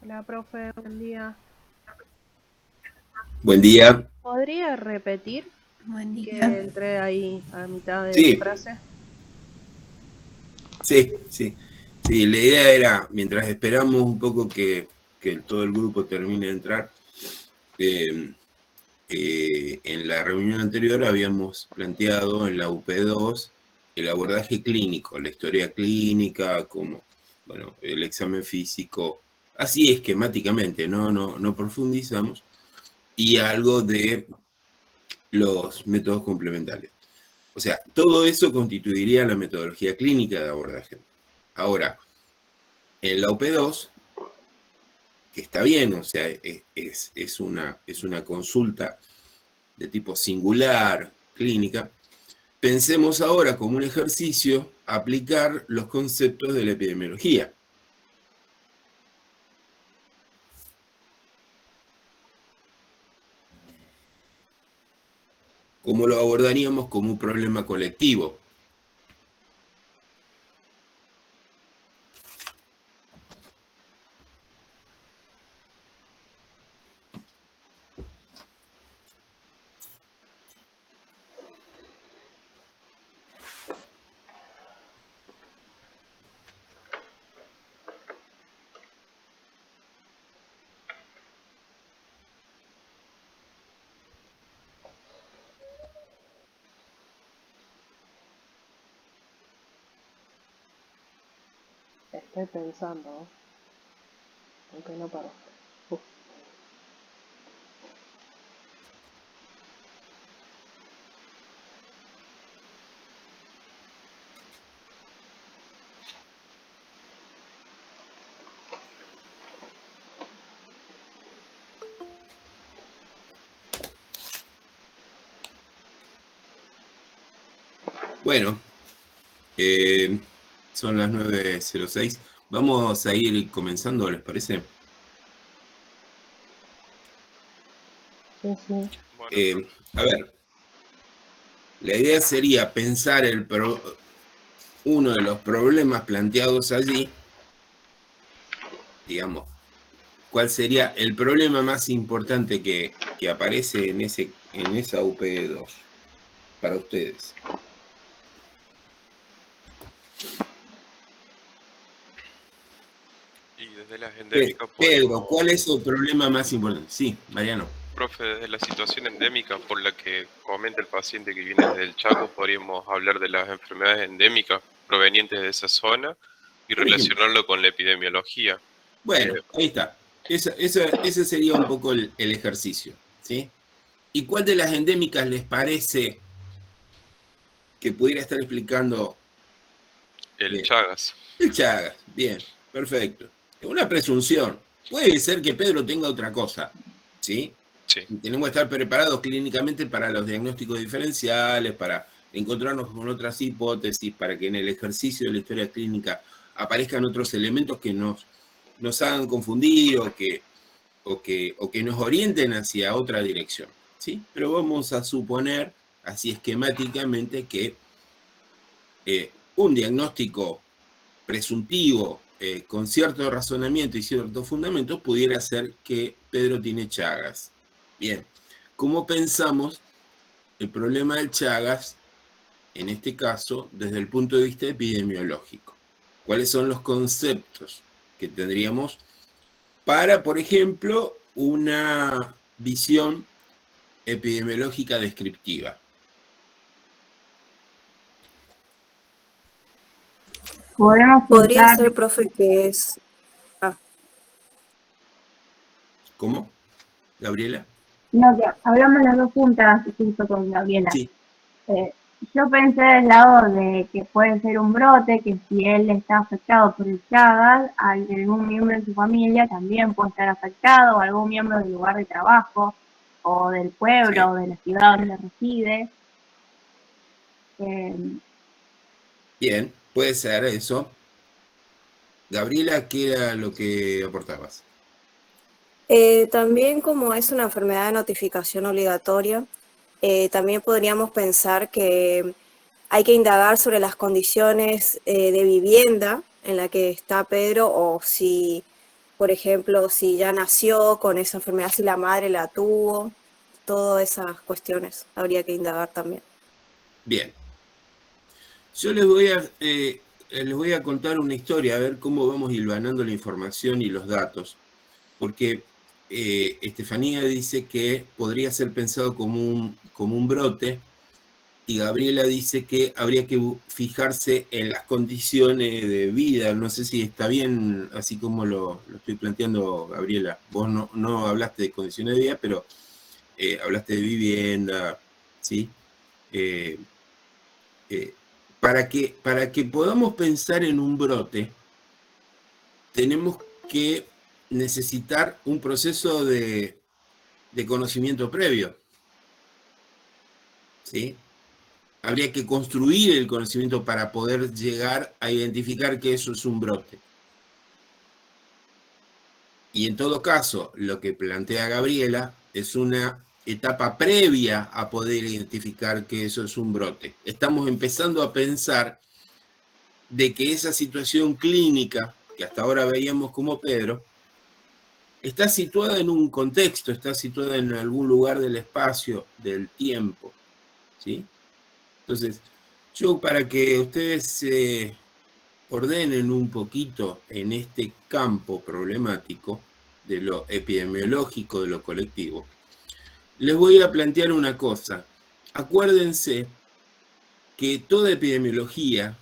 Hola, profe, buen día. Buen día. ¿Podría repetir? Buen Que día. entré ahí a mitad de Sí. frase. Sí. La idea era, mientras esperamos un poco que todo el grupo termine de entrar, en la reunión anterior habíamos planteado en la UP2 el abordaje clínico, la historia clínica, como, bueno, el examen físico, así esquemáticamente, no profundizamos, y algo de los métodos complementarios. O sea, todo eso constituiría la metodología clínica de abordaje. Ahora, en la OP2, que está bien, o sea, es una consulta de tipo singular, clínica, pensemos ahora como un ejercicio aplicar los conceptos de la epidemiología. ¿Cómo lo abordaríamos como un problema colectivo? Estoy pensando, aunque no paro. Bueno, son las 9:06. Vamos a ir comenzando, ¿les parece? Sí. A ver, la idea sería pensar uno de los problemas planteados allí, digamos, cuál sería el problema más importante que aparece en esa UP2 para ustedes. Y desde las endémicas Pedro, podríamos, ¿cuál es el problema más importante? Sí, Mariano. profe, desde la situación endémica por la que comenta el paciente que viene desde el Chaco, podríamos hablar de las enfermedades endémicas provenientes de esa zona y Por ejemplo. relacionarlo con la epidemiología. Bueno, ahí está. Ese sería un poco el ejercicio, ¿sí? ¿Y cuál de las endémicas les parece que pudiera estar explicando El Chagas. el Chagas? Bien, perfecto. Una presunción. Puede ser que Pedro tenga otra cosa, ¿sí? Sí. Tenemos que estar preparados clínicamente para los diagnósticos diferenciales, para encontrarnos con otras hipótesis, para que en el ejercicio de la historia clínica aparezcan otros elementos que nos hagan confundir o que nos orienten hacia otra dirección, ¿sí? Pero vamos a suponer, así esquemáticamente, que un diagnóstico presuntivo con cierto razonamiento y ciertos fundamentos pudiera ser que Pedro tiene Chagas. Bien, ¿cómo pensamos el problema del Chagas en este caso, desde el punto de vista epidemiológico. ¿Cuáles son los conceptos que tendríamos para, por ejemplo, una visión epidemiológica descriptiva? Podría pensar, ser, profe, que es... Ah, ¿Cómo? ¿Gabriela? no, que hablamos las dos juntas justo con Gabriela. Sí. Yo pensé del lado de que puede ser un brote, que si él está afectado por el Chagas, algún miembro de su familia también puede estar afectado, o algún miembro del lugar de trabajo, o del pueblo, Sí. o de la ciudad donde reside. Bien, puede ser eso. Gabriela, ¿qué era lo que aportabas? también como es una enfermedad de notificación obligatoria, también podríamos pensar que hay que indagar sobre las condiciones de vivienda en la que está Pedro, o si, por ejemplo, si ya nació con esa enfermedad, si la madre la tuvo, todas esas cuestiones habría que indagar también. Bien. Yo les voy a contar una historia, a ver cómo vamos hilvanando la información y los datos, porque Estefanía dice que podría ser pensado como un brote, y Gabriela dice que habría que fijarse en las condiciones de vida. No sé si está bien así como lo estoy planteando, Gabriela. Vos no hablaste de condiciones de vida, pero hablaste de vivienda, ¿sí? Para que podamos pensar en un brote, tenemos que necesitar un proceso de conocimiento previo, ¿sí? Habría que construir el conocimiento para poder llegar a identificar que eso es un brote. Y en todo caso, lo que plantea Gabriela es una etapa previa a poder identificar que eso es un brote. Estamos empezando a pensar de que esa situación clínica, que hasta ahora veíamos como Pedro, está situada en un contexto, está situada en algún lugar del espacio, del tiempo, ¿sí? Entonces, yo para que ustedes se ordenen un poquito en este campo problemático de lo epidemiológico, de lo colectivo, les voy a plantear una cosa. Acuérdense que toda epidemiología,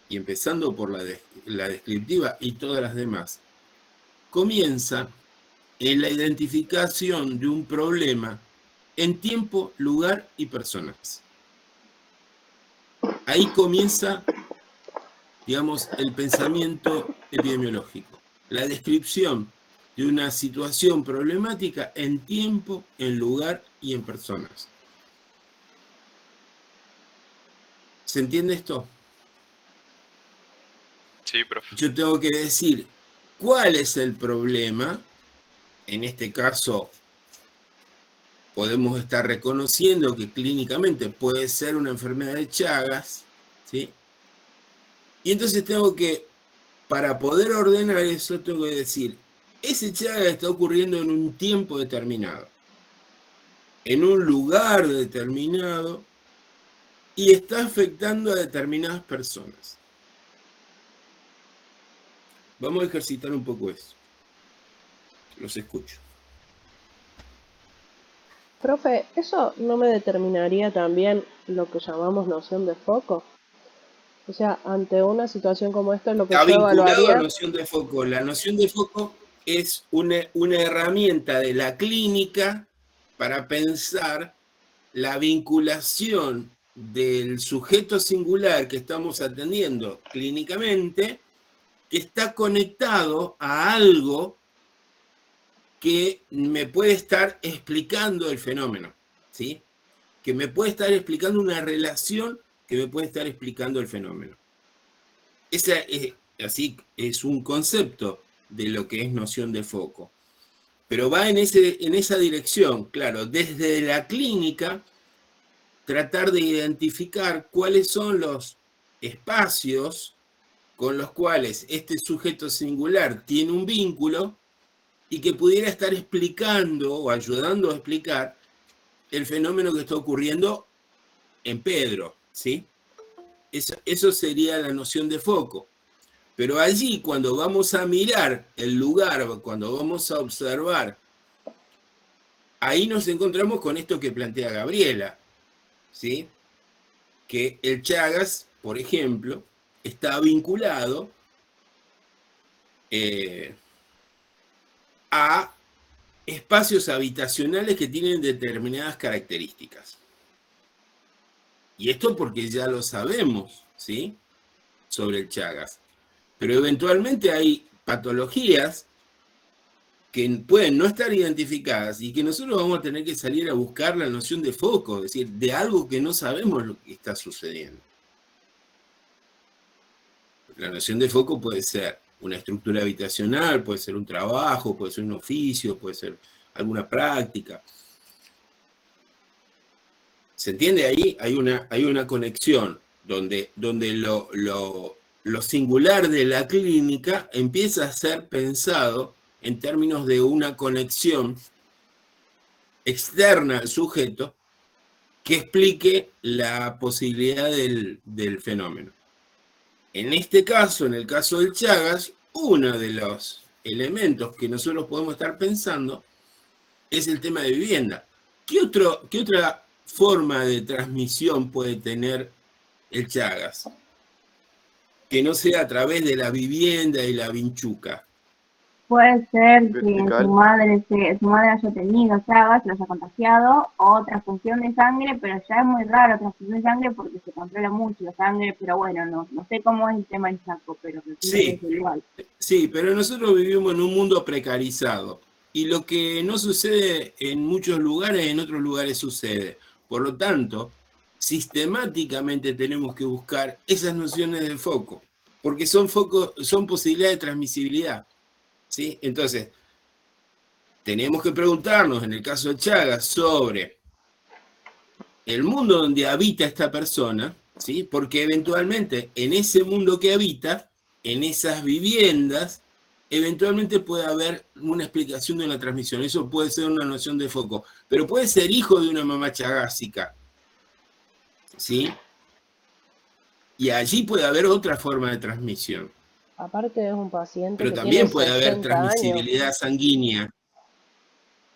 y empezando por la descriptiva y todas las demás, comienza en la identificación de un problema en tiempo, lugar y personas. Ahí comienza, digamos, el pensamiento epidemiológico, la descripción de una situación problemática en tiempo, en lugar y en personas. ¿Se entiende esto? Sí, profe. Yo tengo que decir cuál es el problema. En este caso, podemos estar reconociendo que clínicamente puede ser una enfermedad de Chagas, ¿sí? Y entonces tengo que, para poder ordenar eso, tengo que decir, ese Chagas está ocurriendo en un tiempo determinado, en un lugar determinado, y está afectando a determinadas personas. Vamos a ejercitar un poco eso. Los escucho. Profe, ¿eso no me determinaría también lo que llamamos noción de foco? O sea, ante una situación como esta, lo que Está yo vinculado a evaluaría... noción de foco. La noción de foco es una herramienta de la clínica para pensar la vinculación del sujeto singular que estamos atendiendo clínicamente, que está conectado a algo que me puede estar explicando el fenómeno, ¿sí? Que me puede estar explicando una relación que me puede estar explicando el fenómeno. Así es un concepto de lo que es noción de foco. Pero va en esa dirección, claro, desde la clínica, tratar de identificar cuáles son los espacios con los cuales este sujeto singular tiene un vínculo y que pudiera estar explicando o ayudando a explicar el fenómeno que está ocurriendo en Pedro, ¿sí? Eso sería la noción de foco. Pero allí, cuando vamos a mirar el lugar, cuando vamos a observar, ahí nos encontramos con esto que plantea Gabriela, ¿sí? Que el Chagas, por ejemplo, está vinculado a espacios habitacionales que tienen determinadas características. Y esto porque ya lo sabemos, ¿sí? Sobre el Chagas. Pero eventualmente hay patologías que pueden no estar identificadas y que nosotros vamos a tener que salir a buscar la noción de foco, es decir, de algo que no sabemos lo que está sucediendo. La noción de foco puede ser una estructura habitacional, puede ser un trabajo, puede ser un oficio, puede ser alguna práctica. ¿Se entiende ahí? Hay una conexión donde lo singular de la clínica empieza a ser pensado en términos de una conexión externa al sujeto que explique la posibilidad del fenómeno. En este caso, en el caso del Chagas, uno de los elementos que nosotros podemos estar pensando es el tema de vivienda. ¿Qué otra forma de transmisión puede tener el Chagas? Que no sea a través de la vivienda y la vinchuca. Puede ser que Vertical. su madre haya tenido Chagas, lo haya contagiado, o transfusión de sangre, pero ya es muy raro transfusión de sangre porque se controla mucho la sangre, pero bueno, no sé cómo es el tema en Chaco, pero Sí. es igual. Sí, pero nosotros vivimos en un mundo precarizado y lo que no sucede en muchos lugares, en otros lugares sucede. Por lo tanto, sistemáticamente tenemos que buscar esas nociones de foco, porque son posibilidades de transmisibilidad, ¿sí? Entonces, tenemos que preguntarnos, en el caso de Chagas, sobre el mundo donde habita esta persona, ¿sí? Porque eventualmente en ese mundo que habita, en esas viviendas, eventualmente puede haber una explicación de una transmisión. Eso puede ser una noción de foco, pero puede ser hijo de una mamá chagásica, ¿sí? Y allí puede haber otra forma de transmisión. Aparte es un paciente Pero que también tiene puede haber 60 años. transmisibilidad sanguínea.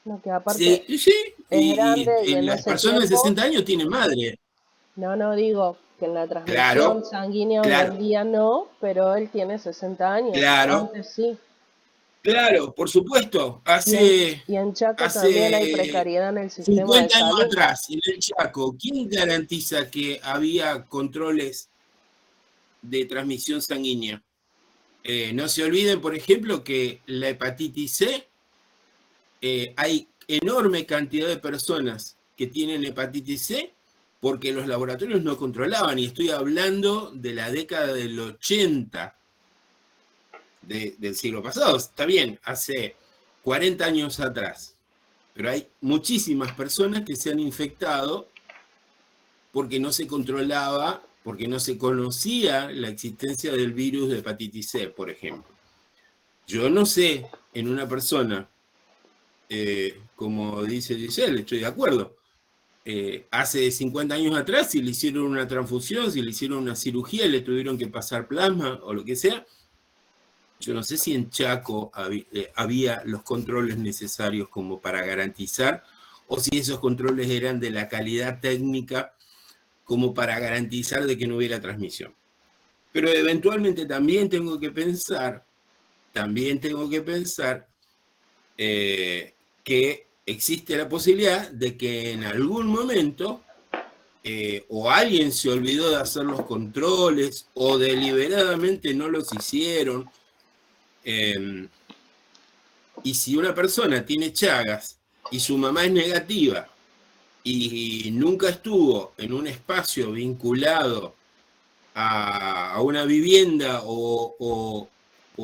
No, que aparte Sí, es grande y en las ese personas de tiempo, 60 años tienen madre. no digo que en la transmisión Claro, sanguínea hoy claro, en día no, pero él tiene 60 años. claro, Antes sí. claro, por supuesto. Y en Chaco también hay Hace precariedad en el sistema de 50 años salud. atrás, en el Chaco, ¿quién garantiza que había controles de transmisión sanguínea? No se olviden, por ejemplo, que la hepatitis C, hay enorme cantidad de personas que tienen hepatitis C porque los laboratorios no controlaban, y estoy hablando de la década del 80 del siglo pasado. Está bien, hace 40 años atrás, pero hay muchísimas personas que se han infectado porque no se controlaba, porque no se conocía la existencia del virus de hepatitis C, por ejemplo. Yo no sé, en una persona, como dice Giselle, estoy de acuerdo, hace 50 años atrás, si le hicieron una transfusión, si le hicieron una cirugía, le tuvieron que pasar plasma o lo que sea, yo no sé si en Chaco había los controles necesarios como para garantizar, o si esos controles eran de la calidad técnica como para garantizar de que no hubiera transmisión. Pero eventualmente también tengo que pensar que existe la posibilidad de que en algún momento o alguien se olvidó de hacer los controles o deliberadamente no los hicieron. Y si una persona tiene Chagas y su mamá es negativa y nunca estuvo en un espacio vinculado a una vivienda o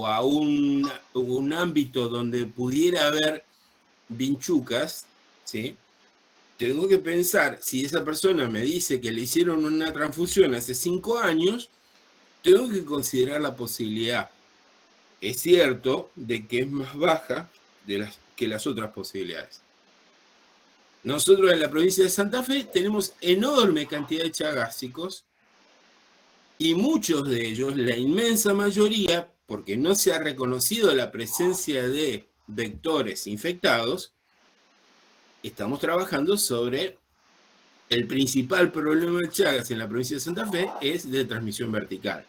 a un ámbito donde pudiera haber vinchucas, ¿sí? Tengo que pensar, si esa persona me dice que le hicieron una transfusión hace 5 años, tengo que considerar la posibilidad. Es cierto de que es más baja que las otras posibilidades. Nosotros en la provincia de Santa Fe tenemos enorme cantidad de chagásicos Y muchos de ellos, la inmensa mayoría, porque no se ha reconocido la presencia de vectores infectados, estamos trabajando sobre el principal problema de Chagas en la provincia de Santa Fe es de transmisión vertical.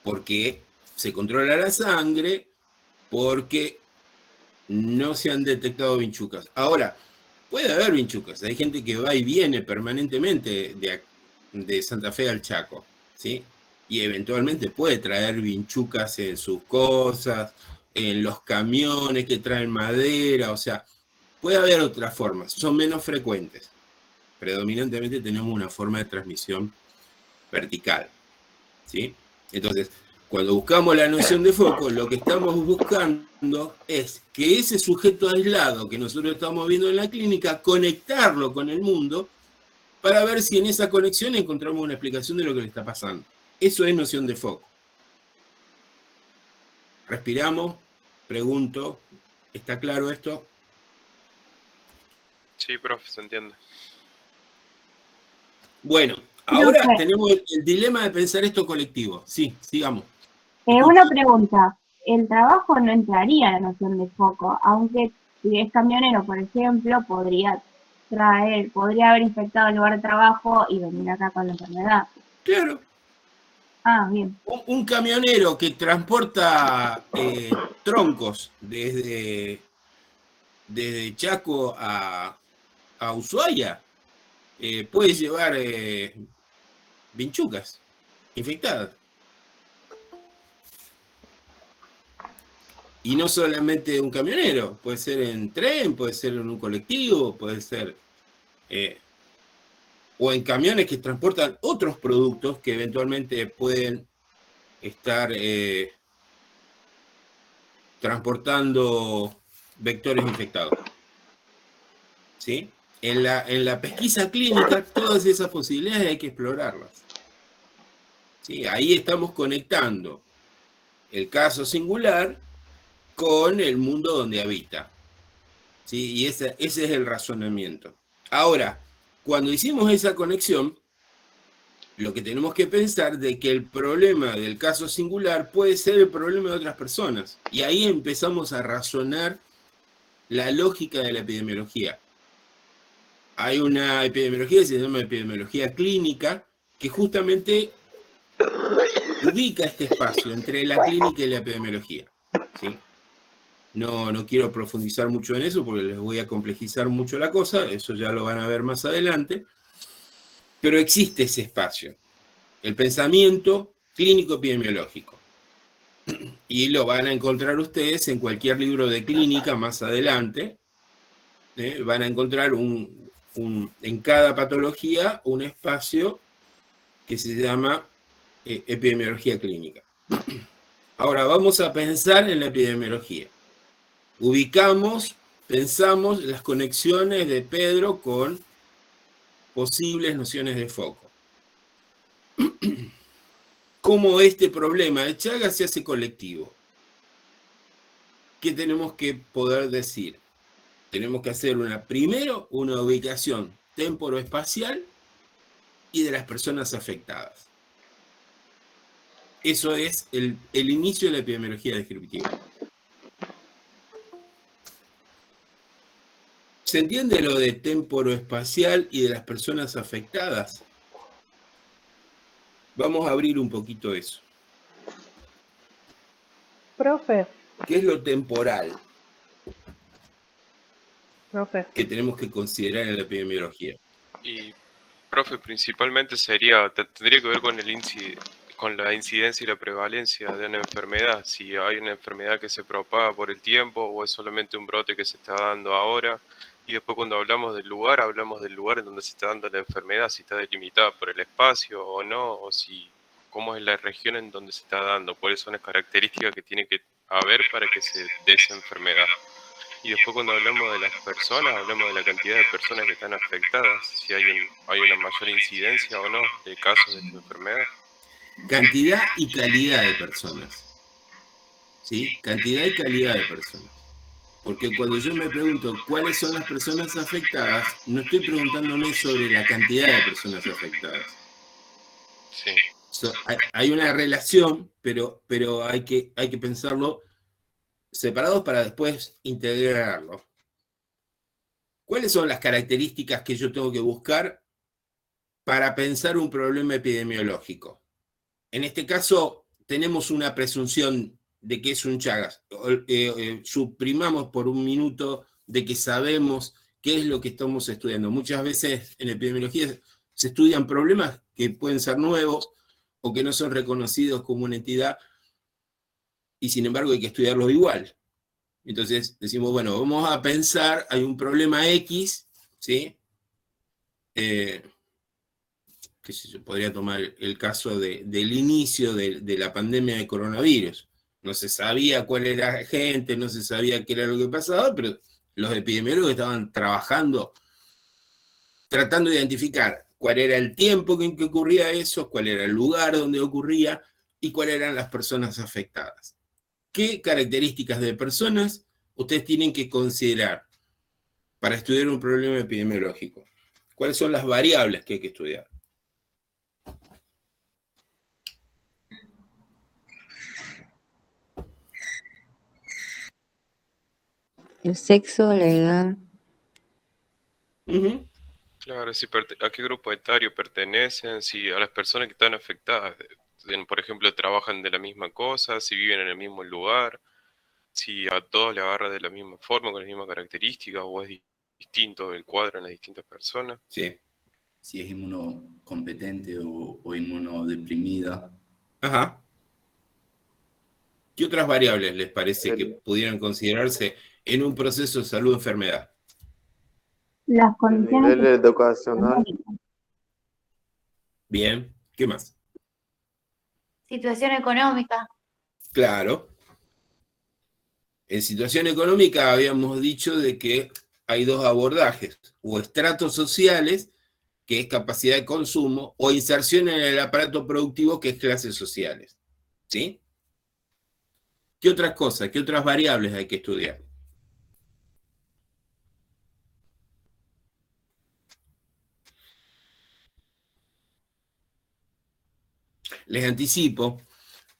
Porque se controla la sangre, porque no se han detectado vinchucas. Ahora, puede haber vinchucas. Hay gente que va y viene permanentemente de Santa Fe al Chaco, ¿sí? Y eventualmente puede traer vinchucas en sus cosas, en los camiones que traen madera, o sea, puede haber otras formas, son menos frecuentes. Predominantemente tenemos una forma de transmisión vertical, ¿sí? Entonces, cuando buscamos la noción de foco, lo que estamos buscando es que ese sujeto aislado que nosotros estamos viendo en la clínica, conectarlo con el mundo para ver si en esa conexión encontramos una explicación de lo que le está pasando. Eso es noción de foco. Respiramos, pregunto, ¿está claro esto? Sí, profe, se entiende. Bueno, ahora tenemos el dilema de pensar esto colectivo. Sí, sigamos. Una pregunta. El trabajo no entraría en la noción de foco, aunque si es camionero, por ejemplo, podría haber infectado el lugar de trabajo y venir acá con la enfermedad. Claro. Ah, bien. Un camionero que transporta troncos desde Chaco a Ushuaia puede llevar vinchucas infectadas. Y no solamente un camionero, puede ser en tren, puede ser en un colectivo, puede ser o en camiones que transportan otros productos que eventualmente pueden estar transportando vectores infectados. ¿Sí? En la pesquisa clínica, todas esas posibilidades hay que explorarlas. ¿Sí? Ahí estamos conectando el caso singular con el mundo donde habita. ¿Sí? Y ese es el razonamiento. Ahora, cuando hicimos esa conexión, lo que tenemos que pensar de que el problema del caso singular puede ser el problema de otras personas. Y ahí empezamos a razonar la lógica de la epidemiología. Hay una epidemiología que se llama epidemiología clínica, que justamente ubica este espacio entre la clínica y la epidemiología. ¿Sí? No quiero profundizar mucho en eso porque les voy a complejizar mucho la cosa, eso ya lo van a ver más adelante. Pero existe ese espacio, el pensamiento clínico-epidemiológico. Y lo van a encontrar ustedes en cualquier libro de clínica más adelante. Van a encontrar en cada patología un espacio que se llama epidemiología clínica. Ahora vamos a pensar en la epidemiología. Pensamos las conexiones de Pedro con posibles nociones de foco. ¿Cómo este problema de Chagas se hace colectivo? ¿Qué tenemos que poder decir? Tenemos que hacer primero una ubicación temporoespacial y de las personas afectadas. Eso es el inicio de la epidemiología descriptiva. ¿Se entiende lo de temporoespacial y de las personas afectadas? Vamos a abrir un poquito eso. Profe. ¿Qué es lo temporal? Profe. Que tenemos que considerar en la epidemiología. Y, profe, principalmente tendría que ver con la incidencia y la prevalencia de una enfermedad. Si hay una enfermedad que se propaga por el tiempo o es solamente un brote que se está dando ahora. Y después cuando hablamos del lugar en donde se está dando la enfermedad, si está delimitada por el espacio o no, o cómo es la región en donde se está dando, cuáles son las características que tiene que haber para que se dé esa enfermedad. Y después cuando hablamos de las personas, hablamos de la cantidad de personas que están afectadas, si hay una mayor incidencia o no de casos de esta enfermedad. Cantidad y calidad de personas. ¿Sí? Cantidad y calidad de personas. Porque cuando yo me pregunto cuáles son las personas afectadas, no estoy preguntándome sobre la cantidad de personas afectadas. Sí. Hay una relación, pero hay que pensarlo separados para después integrarlo. ¿Cuáles son las características que yo tengo que buscar para pensar un problema epidemiológico? En este caso, tenemos una presunción de que es un Chagas. Suprimamos por un minuto de que sabemos qué es lo que estamos estudiando. Muchas veces en epidemiología se estudian problemas que pueden ser nuevos o que no son reconocidos como una entidad y sin embargo hay que estudiarlos igual. Entonces decimos, bueno, vamos a pensar, hay un problema X, ¿sí? Qué sé yo, podría tomar el caso del inicio de la pandemia de coronavirus. No se sabía cuál era la gente, no se sabía qué era lo que pasaba, pero los epidemiólogos estaban trabajando, tratando de identificar cuál era el tiempo en que ocurría eso, cuál era el lugar donde ocurría y cuáles eran las personas afectadas. ¿Qué características de personas ustedes tienen que considerar para estudiar un problema epidemiológico? ¿Cuáles son las variables que hay que estudiar? El sexo, la edad. Uh-huh. Claro, si a qué grupo etario pertenecen, si a las personas que están afectadas, por ejemplo, trabajan de la misma cosa, si viven en el mismo lugar, si a todos le agarra de la misma forma, con las mismas características, o es distinto el cuadro en las distintas personas. Sí. Si es inmunocompetente o inmunodeprimida. Ajá. ¿Qué otras variables les parece que pudieran considerarse en un proceso de salud-enfermedad? Las El condiciones nivel educacional, económicas. Bien. ¿Qué más? Situación económica. Claro. En situación económica habíamos dicho de que hay dos abordajes, o estratos sociales, que es capacidad de consumo, o inserción en el aparato productivo, que es clases sociales. ¿Sí? ¿Qué otras cosas, qué otras variables hay que estudiar? Les anticipo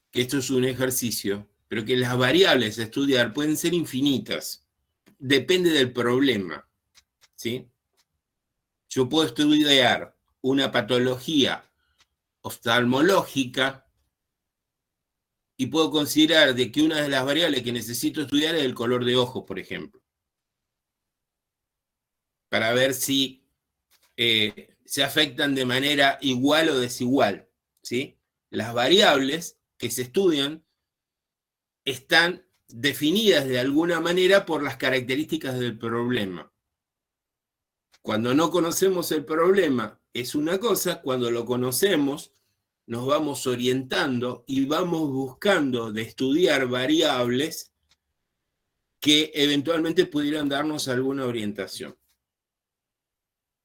que esto es un ejercicio, pero que las variables a estudiar pueden ser infinitas. Depende del problema. ¿Sí? Yo puedo estudiar una patología oftalmológica y puedo considerar de que una de las variables que necesito estudiar es el color de ojos, por ejemplo, para ver si se afectan de manera igual o desigual. ¿Sí? Las variables que se estudian están definidas de alguna manera por las características del problema. Cuando no conocemos el problema es una cosa, cuando lo conocemos nos vamos orientando y vamos buscando de estudiar variables que eventualmente pudieran darnos alguna orientación.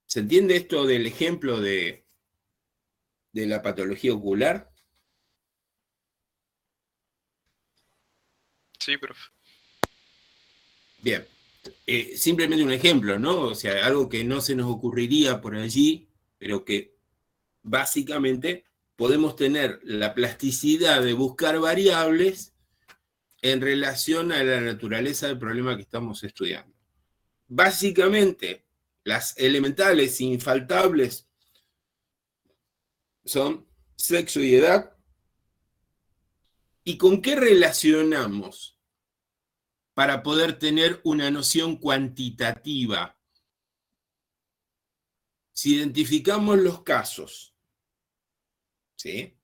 ¿Se entiende esto del ejemplo de la patología ocular? Sí, profe. Bien. Simplemente un ejemplo, ¿no? O sea, algo que no se nos ocurriría por allí, pero que básicamente podemos tener la plasticidad de buscar variables en relación a la naturaleza del problema que estamos estudiando. Básicamente, las elementales infaltables son sexo y edad. ¿Y con qué relacionamos para poder tener una noción cuantitativa? Si identificamos los casos, ¿sí?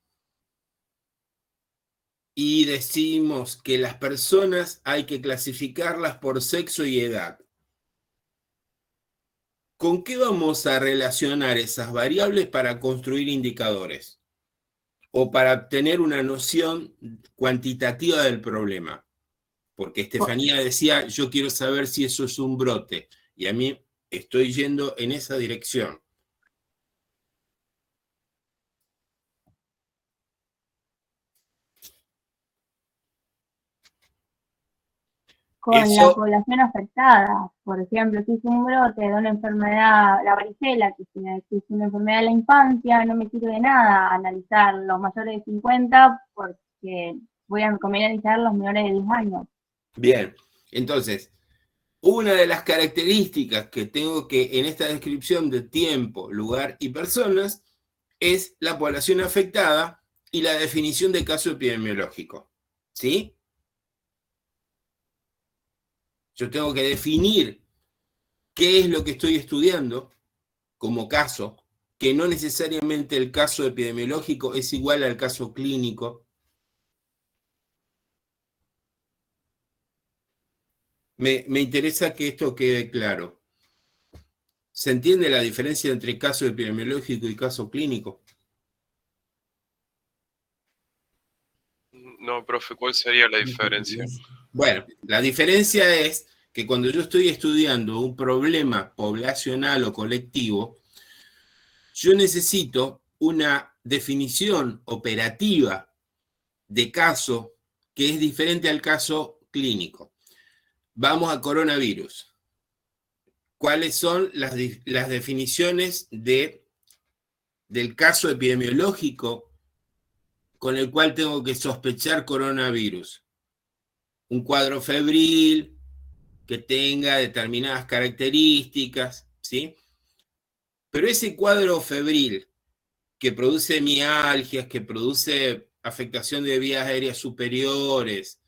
Y decimos que las personas hay que clasificarlas por sexo y edad, ¿con qué vamos a relacionar esas variables para construir indicadores? O para tener una noción cuantitativa del problema. Porque Estefanía decía, yo quiero saber si eso es un brote. Y a mí estoy yendo en esa dirección. con la Eso, población afectada. Por ejemplo, si es un brote de una enfermedad, la varicela, que es una enfermedad de la infancia, no me sirve de nada analizar los mayores de 50 porque voy a convenir analizar los menores de 10 años. bien, entonces, una de las características que tengo que en esta descripción de tiempo, lugar y personas es la población afectada y la definición de caso epidemiológico. ¿Sí? Yo tengo que definir qué es lo que estoy estudiando como caso, que no necesariamente el caso epidemiológico es igual al caso clínico. Me interesa que esto quede claro. ¿Se entiende la diferencia entre caso epidemiológico y caso clínico? No, profe, ¿cuál sería la diferencia? Bueno, la diferencia es que cuando yo estoy estudiando un problema poblacional o colectivo, yo necesito una definición operativa de caso que es diferente al caso clínico. Vamos a coronavirus. ¿Cuáles son las definiciones del caso epidemiológico con el cual tengo que sospechar coronavirus? Un cuadro febril que tenga determinadas características, ¿sí? Pero ese cuadro febril que produce mialgias, que produce afectación de vías aéreas superiores,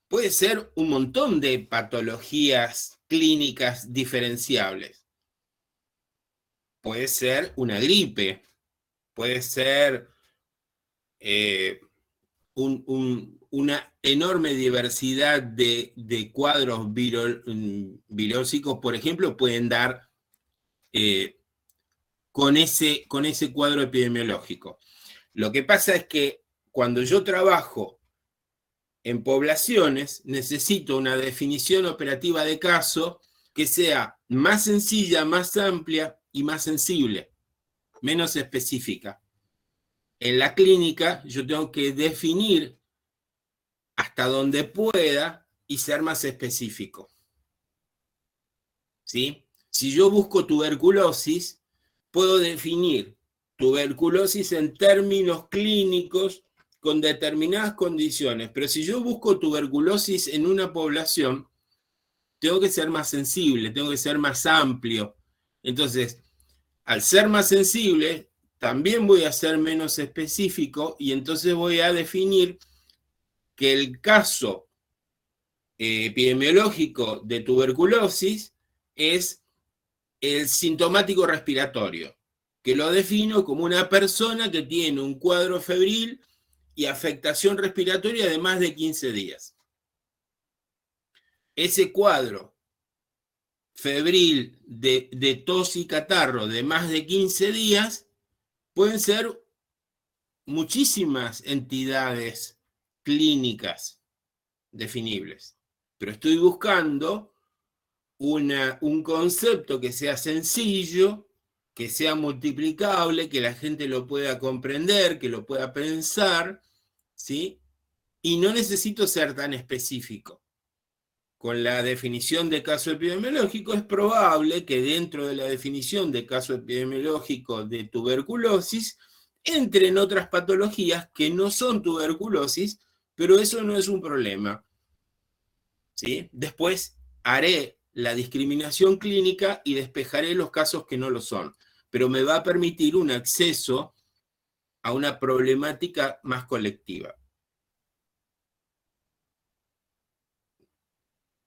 puede ser un montón de patologías clínicas diferenciables. Puede ser una gripe, puede ser una enorme diversidad de cuadros virósicos, por ejemplo, pueden dar con ese cuadro epidemiológico. Lo que pasa es que cuando yo trabajo en poblaciones, necesito una definición operativa de caso que sea más sencilla, más amplia y más sensible, menos específica. En la clínica yo tengo que definir hasta donde pueda y ser más específico. ¿Sí? Si yo busco tuberculosis, puedo definir tuberculosis en términos clínicos con determinadas condiciones, pero si yo busco tuberculosis en una población, tengo que ser más sensible, tengo que ser más amplio. Entonces, al ser más sensible, también voy a ser menos específico y entonces voy a definir que el caso epidemiológico de tuberculosis es el sintomático respiratorio, que lo defino como una persona que tiene un cuadro febril y afectación respiratoria de más de 15 días. Ese cuadro febril de tos y catarro de más de 15 días pueden ser muchísimas entidades clínicas definibles, pero estoy buscando un concepto que sea sencillo, que sea multiplicable, que la gente lo pueda comprender, que lo pueda pensar, ¿sí? Y no necesito ser tan específico. Con la definición de caso epidemiológico es probable que dentro de la definición de caso epidemiológico de tuberculosis entren otras patologías que no son tuberculosis, pero eso no es un problema. ¿Sí? Después haré la discriminación clínica y despejaré los casos que no lo son, pero me va a permitir un acceso a una problemática más colectiva.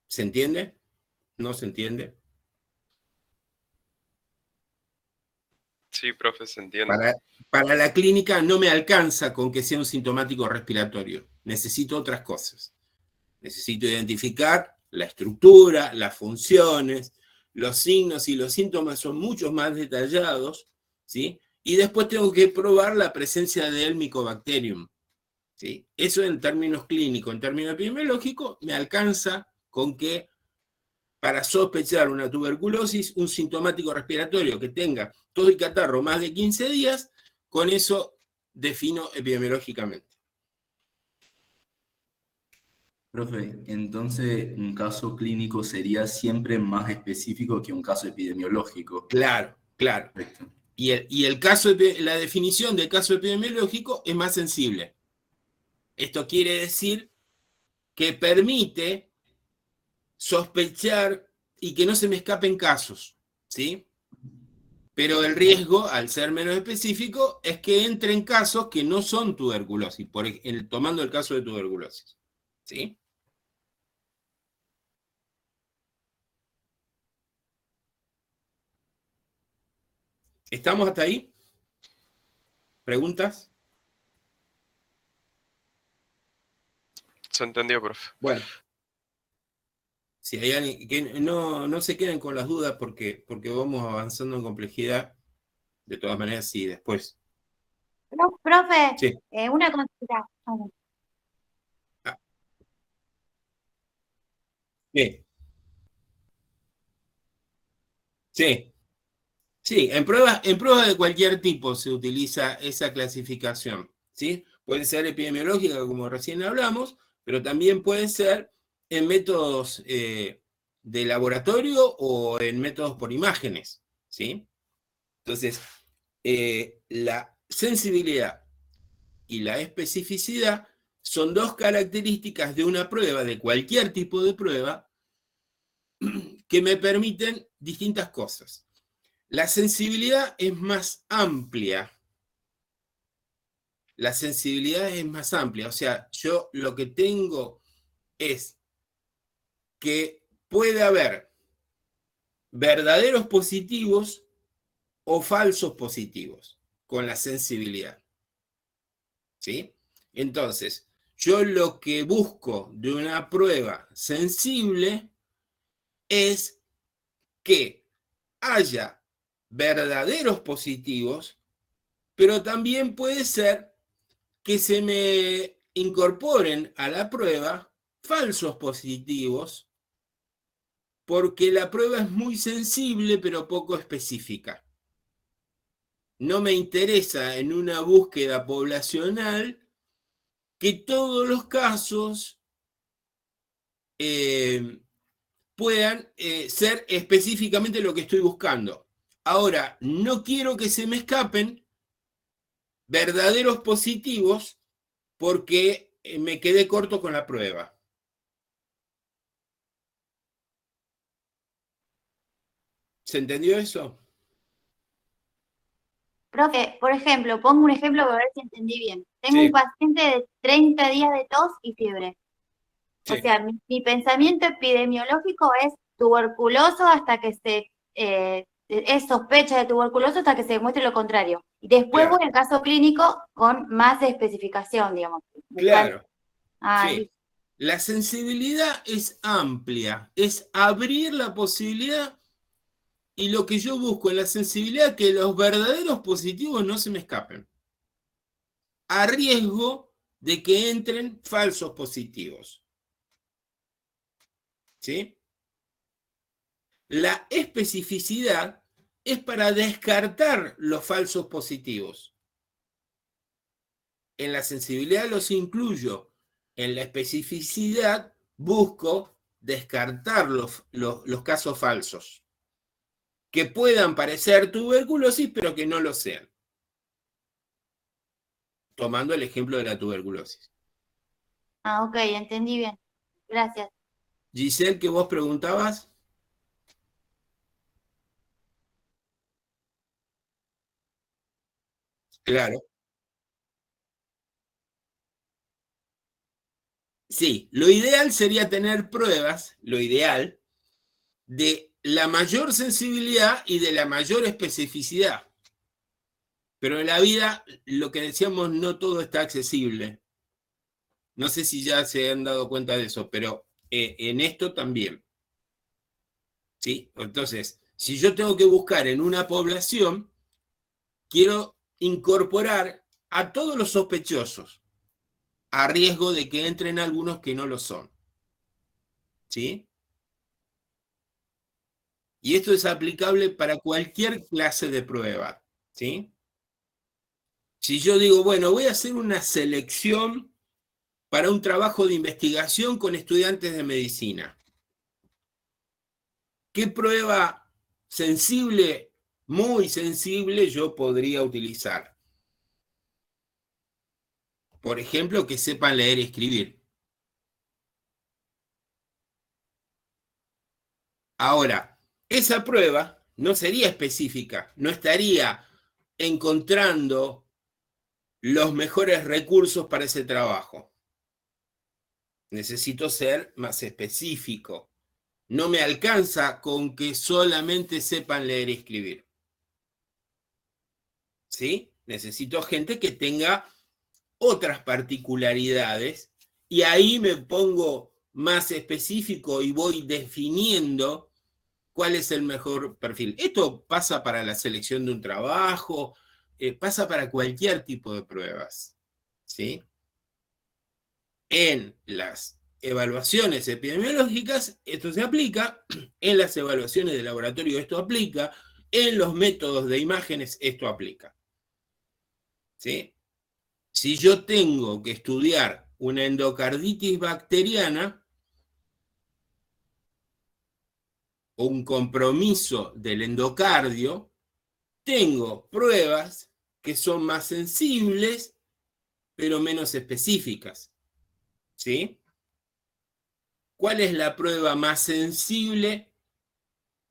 ¿Se entiende? ¿No se entiende? Sí, profe, se entiende. Para la clínica no me alcanza con que sea un sintomático respiratorio. Necesito otras cosas. Necesito identificar la estructura, las funciones, los signos y los síntomas son mucho más detallados, ¿sí? Y después tengo que probar la presencia del Mycobacterium, ¿sí? Eso en términos clínicos, en términos epidemiológicos, me alcanza con que para sospechar una tuberculosis, un sintomático respiratorio que tenga tos y catarro más de 15 días, con eso defino epidemiológicamente. Profe, entonces un caso clínico sería siempre más específico que un caso epidemiológico. Claro, claro. Perfecto. Y el caso, la definición del caso epidemiológico es más sensible. Esto quiere decir que permite sospechar y que no se me escapen casos, ¿sí? Pero el riesgo, al ser menos específico, es que entren casos que no son tuberculosis, tomando el caso de tuberculosis, ¿sí? ¿Estamos hasta ahí? ¿Preguntas? Se entendió, profe. Bueno. Si hay alguien que no se queden con las dudas porque vamos avanzando en complejidad, de todas maneras, sí, después. Profe, Sí. una consulta. Ah. Sí. Sí. Sí, en pruebas de cualquier tipo se utiliza esa clasificación, ¿sí? Puede ser epidemiológica, como recién hablamos, pero también puede ser en métodos de laboratorio o en métodos por imágenes, ¿sí? Entonces, la sensibilidad y la especificidad son dos características de una prueba, de cualquier tipo de prueba, que me permiten distintas cosas. La sensibilidad es más amplia. La sensibilidad es más amplia. O sea, yo lo que tengo es que puede haber verdaderos positivos o falsos positivos con la sensibilidad. ¿Sí? Entonces, yo lo que busco de una prueba sensible es que haya verdaderos positivos, pero también puede ser que se me incorporen a la prueba falsos positivos, porque la prueba es muy sensible pero poco específica. No me interesa en una búsqueda poblacional que todos los casos puedan ser específicamente lo que estoy buscando. Ahora, no quiero que se me escapen verdaderos positivos porque me quedé corto con la prueba. ¿Se entendió eso? Profe, por ejemplo, pongo un ejemplo para ver si entendí bien. Tengo Sí. un paciente de 30 días de tos y fiebre. Sí. O sea, mi pensamiento epidemiológico es tuberculoso hasta que es sospecha de tuberculoso hasta que se demuestre lo contrario. Y después Claro. voy al caso clínico con más especificación, digamos. Claro. Ah, Sí. La sensibilidad es amplia, es abrir la posibilidad, y lo que yo busco en la sensibilidad es que los verdaderos positivos no se me escapen, a riesgo de que entren falsos positivos. ¿Sí? La especificidad es para descartar los falsos positivos. En la sensibilidad los incluyo. En la especificidad busco descartar los casos falsos, que puedan parecer tuberculosis, pero que no lo sean. Tomando el ejemplo de la tuberculosis. ok, entendí bien. Gracias. Giselle, ¿qué vos preguntabas? Claro. Sí, lo ideal sería tener pruebas, lo ideal, de la mayor sensibilidad y de la mayor especificidad. Pero en la vida, lo que decíamos, no todo está accesible. No sé si ya se han dado cuenta de eso, pero en esto también. ¿Sí? Entonces, si yo tengo que buscar en una población, quiero incorporar a todos los sospechosos, a riesgo de que entren algunos que no lo son. ¿Sí? Y esto es aplicable para cualquier clase de prueba. ¿Sí? Si yo digo, bueno, voy a hacer una selección para un trabajo de investigación con estudiantes de medicina. ¿Qué prueba sensible, muy sensible, yo podría utilizar? Por ejemplo, que sepan leer y escribir. Ahora, esa prueba no sería específica, no estaría encontrando los mejores recursos para ese trabajo. Necesito ser más específico. No me alcanza con que solamente sepan leer y escribir. ¿Sí? Necesito gente que tenga otras particularidades y ahí me pongo más específico y voy definiendo cuál es el mejor perfil. Esto pasa para la selección de un trabajo, pasa para cualquier tipo de pruebas, ¿sí? En las evaluaciones epidemiológicas esto se aplica, en las evaluaciones de laboratorio esto aplica, en los métodos de imágenes esto aplica, ¿sí? Si yo tengo que estudiar una endocarditis bacteriana, o un compromiso del endocardio, tengo pruebas que son más sensibles, pero menos específicas. ¿Sí? ¿Cuál es la prueba más sensible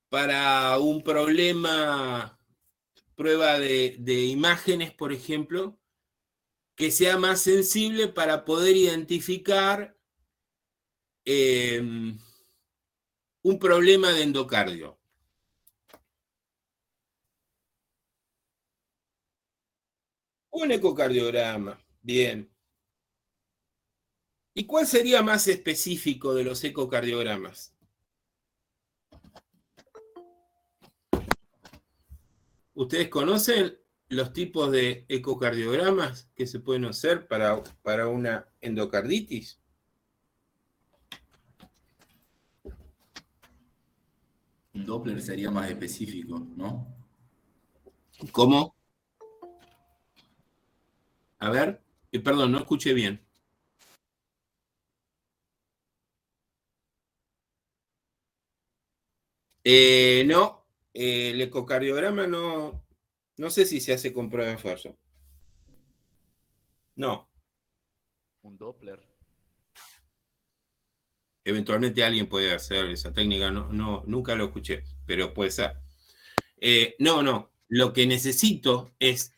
para un problema, prueba de imágenes, por ejemplo, que sea más sensible para poder identificar un problema de endocardio? Un ecocardiograma, bien. ¿Y cuál sería más específico de los ecocardiogramas? ¿Ustedes conocen los tipos de ecocardiogramas que se pueden hacer para una endocarditis? Un Doppler sería más específico, ¿no? ¿Cómo? A ver, perdón, no escuché bien. No, el ecocardiograma no sé si se hace con prueba de esfuerzo. No. Un Doppler. Eventualmente alguien puede hacer esa técnica, nunca lo escuché, pero puede ser. No, lo que necesito es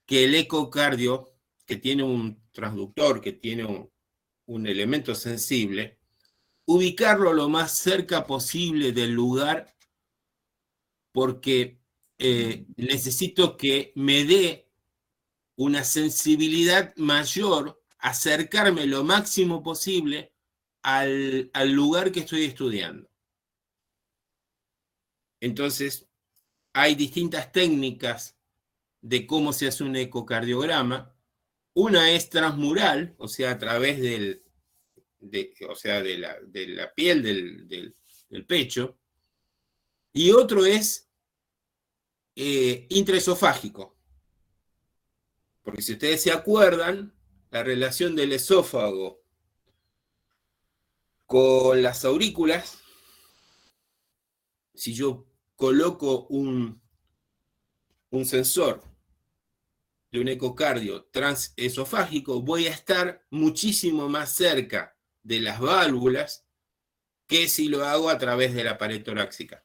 que el ecocardio, que tiene un transductor, que tiene un elemento sensible, ubicarlo lo más cerca posible del lugar, porque necesito que me dé una sensibilidad mayor, acercarme lo máximo posible al lugar que estoy estudiando. Entonces, hay distintas técnicas de cómo se hace un ecocardiograma. Una es transmural, o sea, a través de la piel del pecho, y otro es intraesofágico. Porque si ustedes se acuerdan, la relación del esófago con las aurículas, si yo coloco un sensor de un ecocardio transesofágico, voy a estar muchísimo más cerca de las válvulas que si lo hago a través de la pared torácica.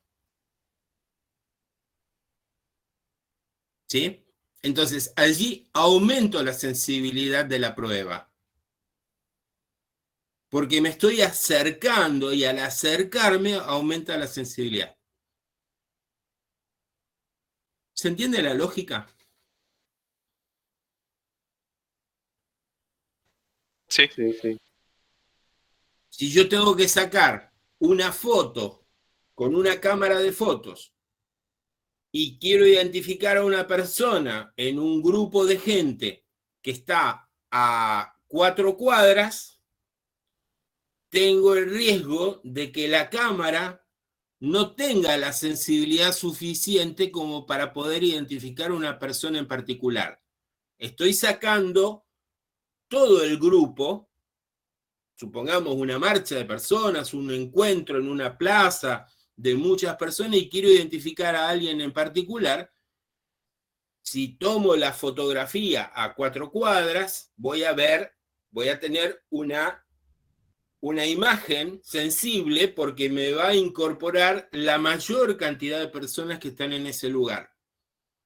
¿Sí? Entonces, allí aumento la sensibilidad de la prueba. Porque me estoy acercando y al acercarme aumenta la sensibilidad. ¿Se entiende la lógica? Sí. Si yo tengo que sacar una foto con una cámara de fotos y quiero identificar a una persona en un grupo de gente que está a 4 cuadras, tengo el riesgo de que la cámara no tenga la sensibilidad suficiente como para poder identificar a una persona en particular. Estoy sacando todo el grupo supongamos una marcha de personas, un encuentro en una plaza de muchas personas y quiero identificar a alguien en particular, si tomo la fotografía a 4 cuadras, voy a tener una imagen sensible porque me va a incorporar la mayor cantidad de personas que están en ese lugar.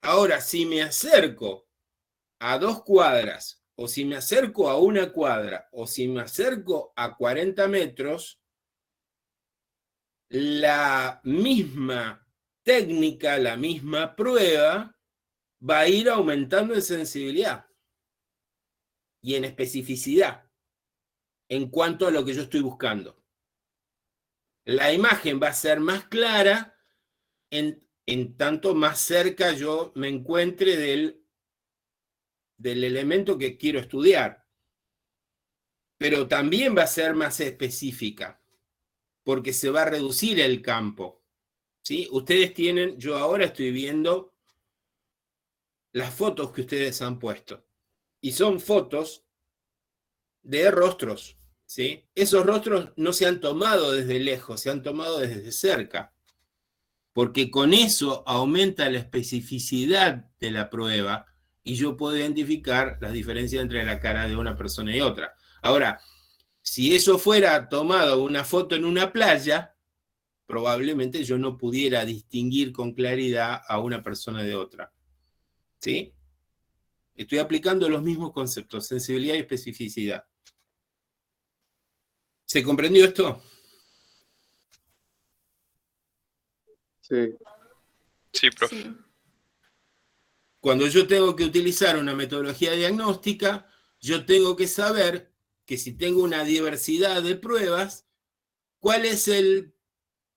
Ahora, si me acerco a 2 cuadras, o si me acerco a 1 cuadra, o si me acerco a 40 metros, la misma técnica, la misma prueba, va a ir aumentando en sensibilidad y en especificidad en cuanto a lo que yo estoy buscando. La imagen va a ser más clara en tanto más cerca yo me encuentre del elemento que quiero estudiar. Pero también va a ser más específica, porque se va a reducir el campo. ¿Sí? Ustedes tienen, yo ahora estoy viendo las fotos que ustedes han puesto. Y son fotos de rostros. ¿Sí? Esos rostros no se han tomado desde lejos, se han tomado desde cerca. Porque con eso aumenta la especificidad de la prueba y yo puedo identificar las diferencias entre la cara de una persona y otra. Ahora, si eso fuera tomado una foto en una playa, probablemente yo no pudiera distinguir con claridad a una persona de otra. ¿Sí? Estoy aplicando los mismos conceptos, sensibilidad y especificidad. ¿Se comprendió esto? Sí. Sí, profe. Sí. Cuando yo tengo que utilizar una metodología diagnóstica, yo tengo que saber que si tengo una diversidad de pruebas, ¿cuál es el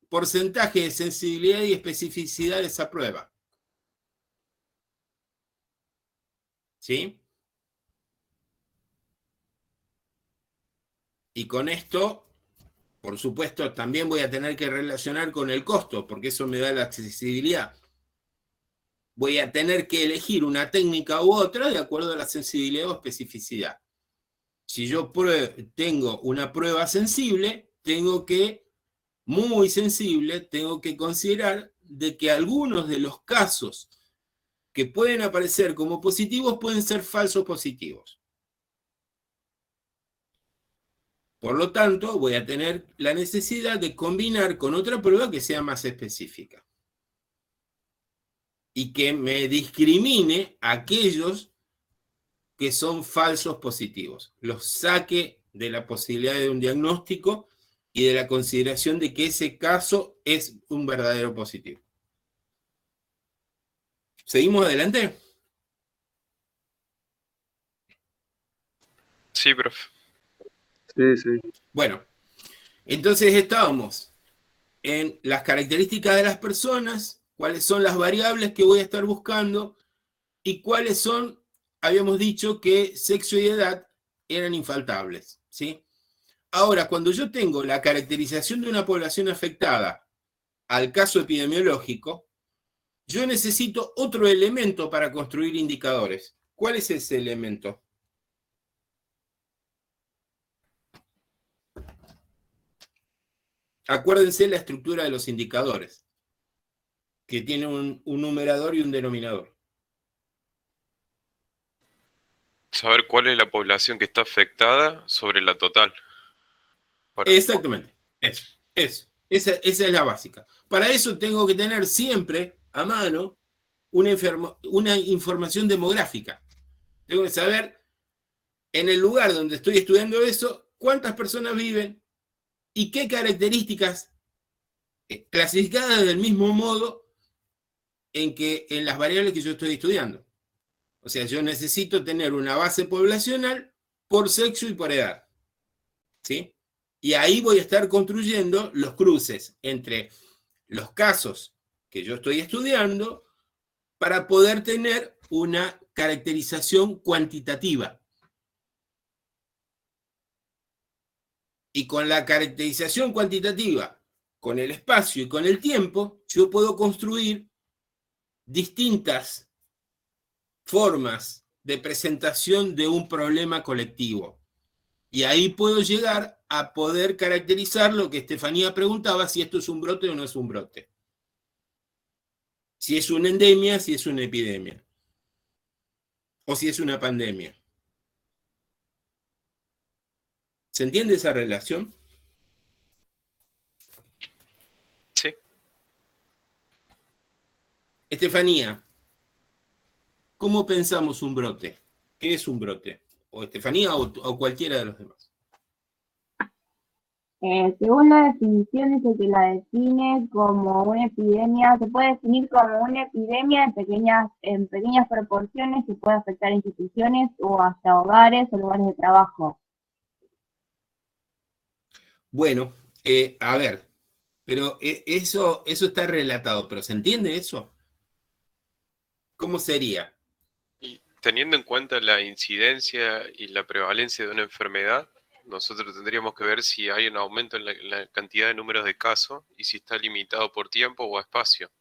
porcentaje de sensibilidad y especificidad de esa prueba? ¿Sí? Y con esto, por supuesto, también voy a tener que relacionar con el costo, porque eso me da la accesibilidad. Voy a tener que elegir una técnica u otra de acuerdo a la sensibilidad o especificidad. Si yo tengo una prueba sensible, muy sensible, tengo que considerar de que algunos de los casos que pueden aparecer como positivos pueden ser falsos positivos. Por lo tanto, voy a tener la necesidad de combinar con otra prueba que sea más específica y que me discrimine a aquellos que son falsos positivos, los saque de la posibilidad de un diagnóstico y de la consideración de que ese caso es un verdadero positivo. ¿Seguimos adelante? Sí, profe. Sí, sí. Bueno, entonces estábamos en las características de las personas, cuáles son las variables que voy a estar buscando y cuáles son, habíamos dicho que sexo y edad eran infaltables, ¿sí? Ahora, cuando yo tengo la caracterización de una población afectada al caso epidemiológico, yo necesito otro elemento para construir indicadores. ¿Cuál es ese elemento? Acuérdense la estructura de los indicadores, que tiene un numerador y un denominador. Saber cuál es la población que está afectada sobre la total. Exactamente, eso. Esa es la básica. Para eso tengo que tener siempre a mano una información demográfica. Tengo que saber, en el lugar donde estoy estudiando eso, cuántas personas viven y qué características clasificadas del mismo modo en las variables que yo estoy estudiando. O sea, yo necesito tener una base poblacional por sexo y por edad. ¿Sí? Y ahí voy a estar construyendo los cruces entre los casos que yo estoy estudiando para poder tener una caracterización cuantitativa. Y con la caracterización cuantitativa, con el espacio y con el tiempo, yo puedo construir distintas formas de presentación de un problema colectivo. Y ahí puedo llegar a poder caracterizar lo que Estefanía preguntaba, si esto es un brote o no es un brote. Si es una endemia, si es una epidemia. O si es una pandemia. ¿Se entiende esa relación? Sí. Estefanía, ¿cómo pensamos un brote? ¿Qué es un brote? O Estefanía o cualquiera de los demás. Según la definición, dice que la define como una epidemia, se puede definir como una epidemia en pequeñas proporciones que puede afectar instituciones o hasta hogares o lugares de trabajo. Bueno, a ver, pero eso está relatado, pero ¿se entiende eso? ¿Cómo sería? Y teniendo en cuenta la incidencia y la prevalencia de una enfermedad, nosotros tendríamos que ver si hay un aumento en la cantidad de números de casos y si está limitado por tiempo o espacio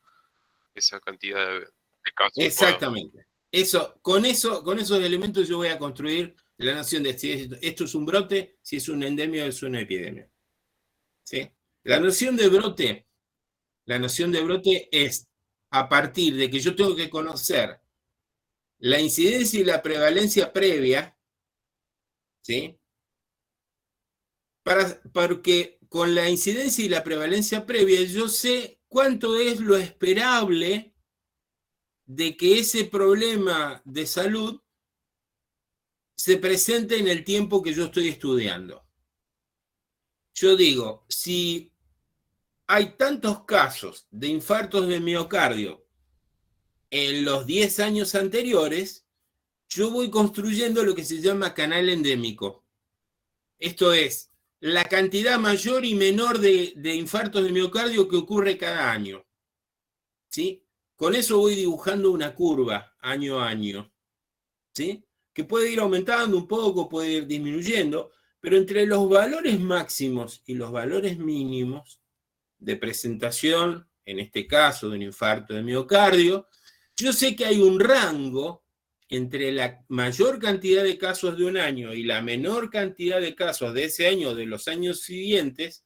esa cantidad de casos. Exactamente. Con esos elementos yo voy a construir la noción de si esto es un brote, si es una endemia o es una epidemia. ¿Sí? La noción de brote es a partir de que yo tengo que conocer la incidencia y la prevalencia previa, ¿sí? Porque con la incidencia y la prevalencia previa yo sé cuánto es lo esperable de que ese problema de salud se presente en el tiempo que yo estoy estudiando. Yo digo, si hay tantos casos de infartos de miocardio en los 10 años anteriores, yo voy construyendo lo que se llama canal endémico. Esto es, la cantidad mayor y menor de infartos de miocardio que ocurre cada año. ¿Sí? Con eso voy dibujando una curva año a año. ¿Sí? Que puede ir aumentando un poco, puede ir disminuyendo, pero entre los valores máximos y los valores mínimos de presentación, en este caso de un infarto de miocardio, yo sé que hay un rango entre la mayor cantidad de casos de un año y la menor cantidad de casos de ese año o de los años siguientes,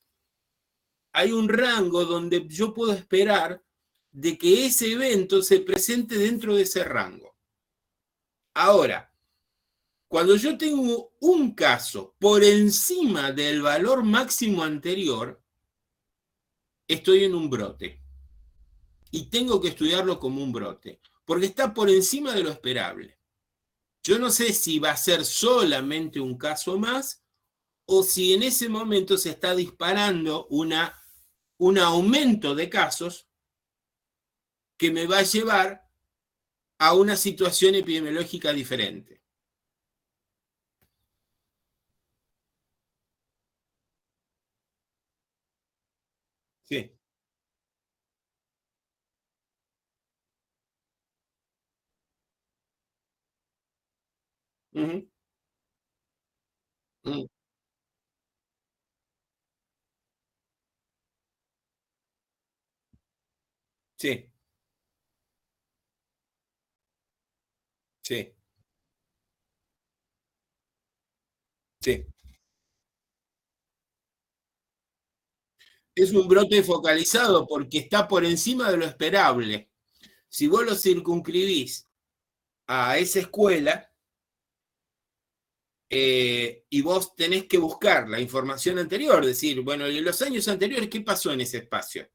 hay un rango donde yo puedo esperar de que ese evento se presente dentro de ese rango. Ahora, cuando yo tengo un caso por encima del valor máximo anterior, estoy en un brote. Y tengo que estudiarlo como un brote, porque está por encima de lo esperable. Yo no sé si va a ser solamente un caso más o si en ese momento se está disparando un aumento de casos que me va a llevar a una situación epidemiológica diferente. Sí. Uh-huh. Uh-huh. Sí. Sí. Sí. Es un brote focalizado porque está por encima de lo esperable. Si vos lo circunscribís a esa escuela y vos tenés que buscar la información anterior, decir, bueno, en los años anteriores, ¿qué pasó en ese espacio?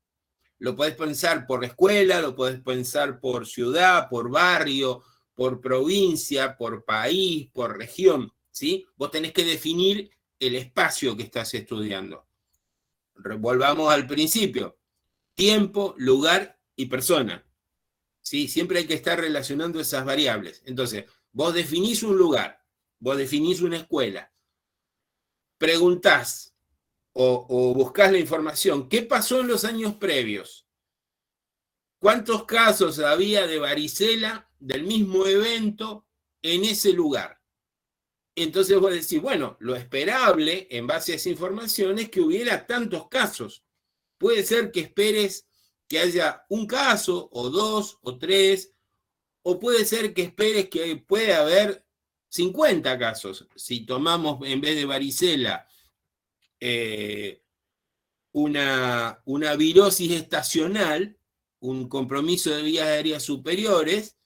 Lo podés pensar por escuela, lo podés pensar por ciudad, por barrio, por provincia, por país, por región, ¿sí? Vos tenés que definir el espacio que estás estudiando. Volvamos al principio. Tiempo, lugar y persona. ¿Sí? Siempre hay que estar relacionando esas variables. Entonces, vos definís un lugar, vos definís una escuela, preguntás o buscás la información, ¿qué pasó en los años previos? ¿Cuántos casos había de varicela del mismo evento en ese lugar? Entonces vos decís, bueno, lo esperable en base a esa información es que hubiera tantos casos. Puede ser que esperes que haya un caso, o dos, o tres, o puede ser que esperes que pueda haber 50 casos. Si tomamos en vez de varicela una virosis estacional, un compromiso de vías aéreas superiores,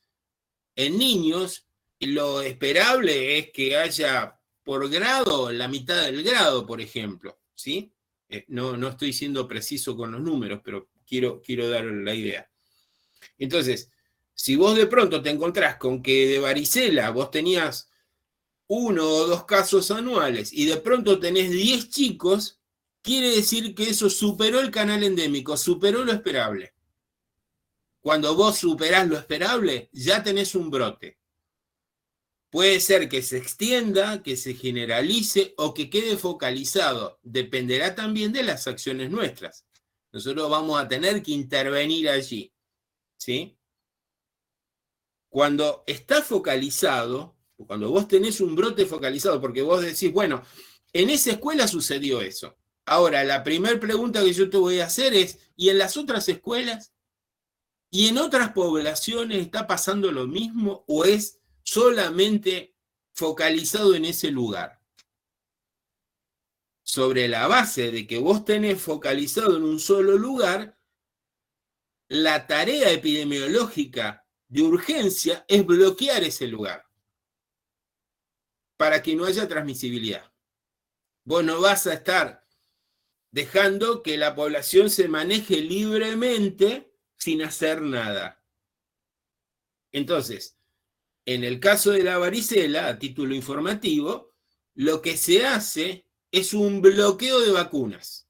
en niños lo esperable es que haya por grado la mitad del grado, por ejemplo, ¿sí? No estoy siendo preciso con los números, pero quiero dar la idea. Entonces, si vos de pronto te encontrás con que de varicela vos tenías 1 o 2 casos anuales y de pronto tenés 10 chicos, quiere decir que eso superó el canal endémico, superó lo esperable. Cuando vos superás lo esperable, ya tenés un brote. Puede ser que se extienda, que se generalice o que quede focalizado. Dependerá también de las acciones nuestras. Nosotros vamos a tener que intervenir allí, ¿sí? Cuando está focalizado, cuando vos tenés un brote focalizado, porque vos decís, bueno, en esa escuela sucedió eso. Ahora, la primera pregunta que yo te voy a hacer es, ¿y en las otras escuelas? ¿Y en otras poblaciones está pasando lo mismo o es solamente focalizado en ese lugar? Sobre la base de que vos tenés focalizado en un solo lugar, la tarea epidemiológica de urgencia es bloquear ese lugar para que no haya transmisibilidad. Vos no vas a estar dejando que la población se maneje libremente sin hacer nada. Entonces, en el caso de la varicela, a título informativo, lo que se hace es un bloqueo de vacunas.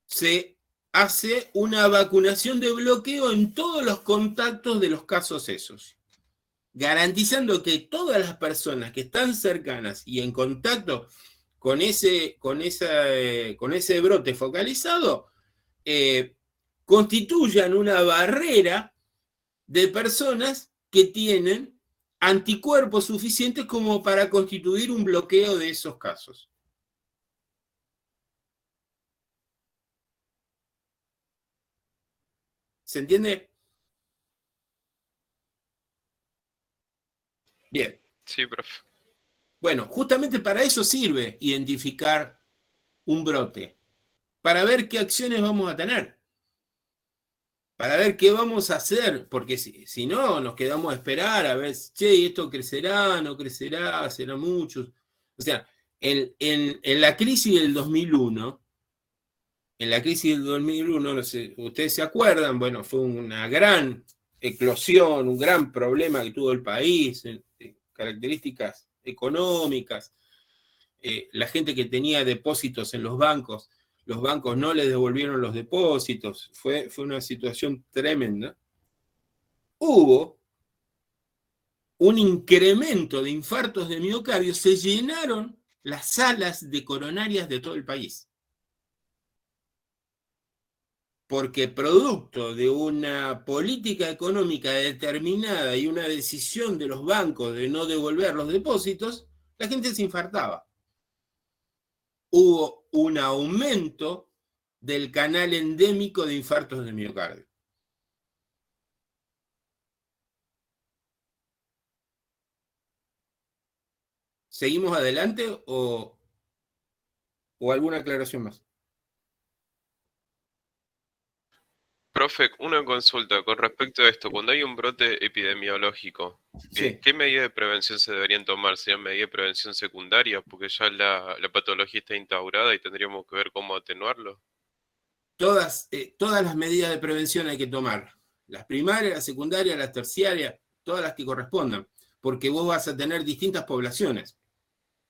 Se hace una vacunación de bloqueo en todos los contactos de los casos esos, garantizando que todas las personas que están cercanas y en contacto con ese brote focalizado constituyan una barrera de personas que tienen anticuerpos suficientes como para constituir un bloqueo de esos casos. ¿Se entiende? Bien. Sí, profe. Bueno, justamente para eso sirve identificar un brote, para ver qué acciones vamos a tener, para ver qué vamos a hacer, porque si no, nos quedamos a esperar a ver, che, esto crecerá, no crecerá, será mucho. O sea, en la crisis del 2001, no sé, ustedes se acuerdan, bueno, fue una gran eclosión, un gran problema que tuvo el país, características económicas, la gente que tenía depósitos en los bancos no les devolvieron los depósitos, fue una situación tremenda. Hubo un incremento de infartos de miocardio, se llenaron las salas de coronarias de todo el país. Porque producto de una política económica determinada y una decisión de los bancos de no devolver los depósitos, la gente se infartaba. Hubo un aumento del canal endémico de infartos de miocardio. ¿Seguimos adelante o alguna aclaración más? Profe, una consulta con respecto a esto. Cuando hay un brote epidemiológico, Sí. ¿qué medidas de prevención se deberían tomar? ¿Serían medidas de prevención secundarias? Porque ya la patología está instaurada y tendríamos que ver cómo atenuarlo. Todas las medidas de prevención hay que tomar. Las primarias, las secundarias, las terciarias, todas las que correspondan. Porque vos vas a tener distintas poblaciones.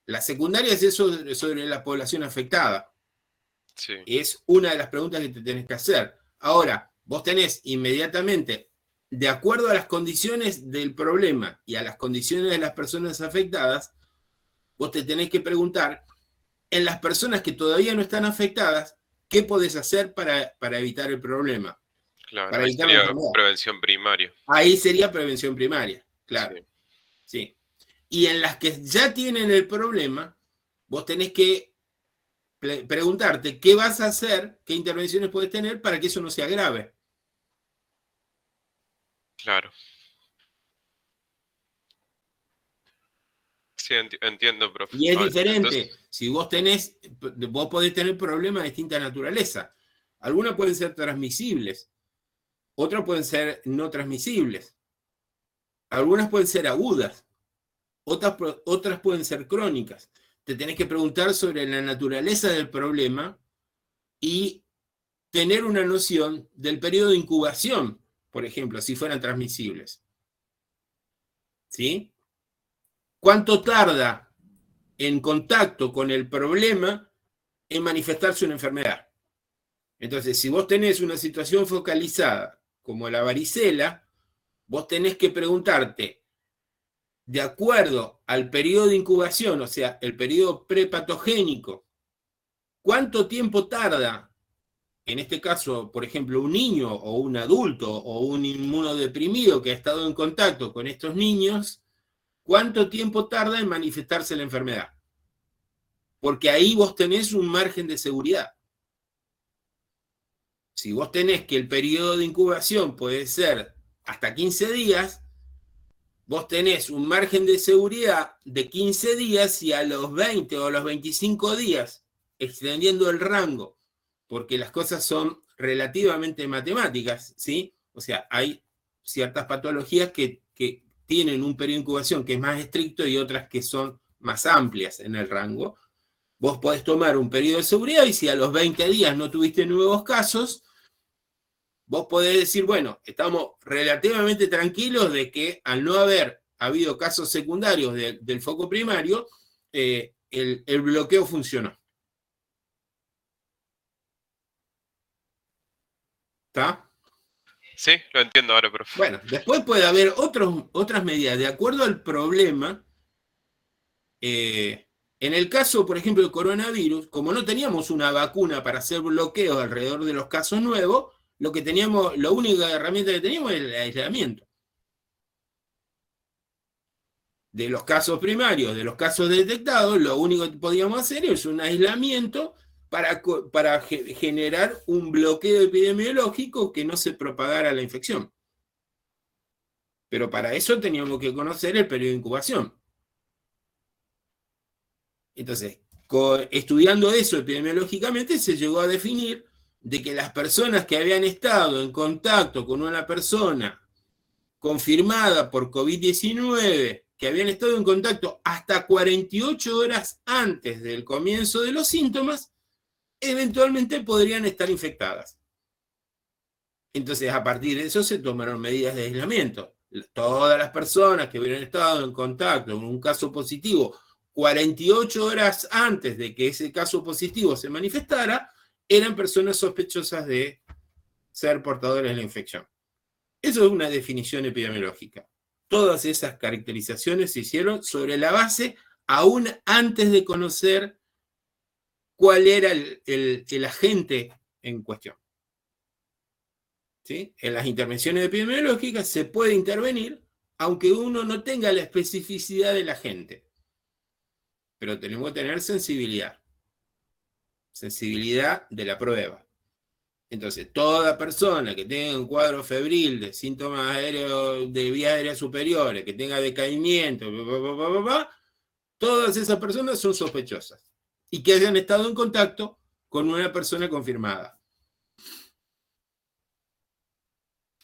Las secundarias es sobre la población afectada. Sí. Es una de las preguntas que te tenés que hacer. Ahora, vos tenés inmediatamente, de acuerdo a las condiciones del problema y a las condiciones de las personas afectadas, vos te tenés que preguntar, en las personas que todavía no están afectadas, ¿qué podés hacer para evitar el problema? Claro, Para ahí evitar la sería enfermedad. prevención primaria. Ahí sería prevención primaria, claro. Sí. Sí. Y en las que ya tienen el problema, vos tenés que preguntarte qué vas a hacer, qué intervenciones puedes tener para que eso no se agrave. Claro. sí, entiendo, profe. Y es diferente. Entonces, Si vos podés tener problemas de distinta naturaleza. Algunas pueden ser transmisibles, otras pueden ser no transmisibles. Algunas pueden ser agudas, otras pueden ser crónicas. Te tenés que preguntar sobre la naturaleza del problema y tener una noción del periodo de incubación, por ejemplo, si fueran transmisibles. ¿Sí? ¿Cuánto tarda en contacto con el problema en manifestarse una enfermedad? Entonces, si vos tenés una situación focalizada como la varicela, vos tenés que preguntarte, de acuerdo al periodo de incubación, o sea, el periodo prepatogénico, ¿cuánto tiempo tarda, en este caso, por ejemplo, un niño o un adulto o un inmunodeprimido que ha estado en contacto con estos niños, cuánto tiempo tarda en manifestarse la enfermedad? Porque ahí vos tenés un margen de seguridad. Si vos tenés que el periodo de incubación puede ser hasta 15 días, vos tenés un margen de seguridad de 15 días y a los 20 o los 25 días, extendiendo el rango, porque las cosas son relativamente matemáticas, ¿sí? O sea, hay ciertas patologías que tienen un periodo de incubación que es más estricto y otras que son más amplias en el rango. Vos podés tomar un periodo de seguridad y si a los 20 días no tuviste nuevos casos, vos podés decir, bueno, estamos relativamente tranquilos de que al no haber habido casos secundarios del foco primario, el bloqueo funcionó. ¿Está? sí, lo entiendo ahora, profe. Bueno, después puede haber otras medidas de acuerdo al problema. En el caso, por ejemplo, del coronavirus, como no teníamos una vacuna para hacer bloqueos alrededor de los casos nuevos, la única herramienta que teníamos era el aislamiento. De los casos primarios, de los casos detectados, lo único que podíamos hacer es un aislamiento para generar un bloqueo epidemiológico que no se propagara la infección. Pero para eso teníamos que conocer el periodo de incubación. Entonces, estudiando eso epidemiológicamente, se llegó a definir de que las personas que habían estado en contacto con una persona confirmada por COVID-19, que habían estado en contacto hasta 48 horas antes del comienzo de los síntomas, eventualmente podrían estar infectadas. Entonces, a partir de eso se tomaron medidas de aislamiento. Todas las personas que hubieran estado en contacto con un caso positivo 48 horas antes de que ese caso positivo se manifestara, eran personas sospechosas de ser portadores de la infección. Eso es una definición epidemiológica. Todas esas caracterizaciones se hicieron sobre la base, aún antes de conocer cuál era el agente en cuestión. ¿Sí? En las intervenciones epidemiológicas se puede intervenir, aunque uno no tenga la especificidad del agente. Pero tenemos que tener sensibilidad de la prueba. Entonces, toda persona que tenga un cuadro febril de síntomas aéreos de vías aéreas superiores, que tenga decaimiento, todas esas personas son sospechosas y que hayan estado en contacto con una persona confirmada.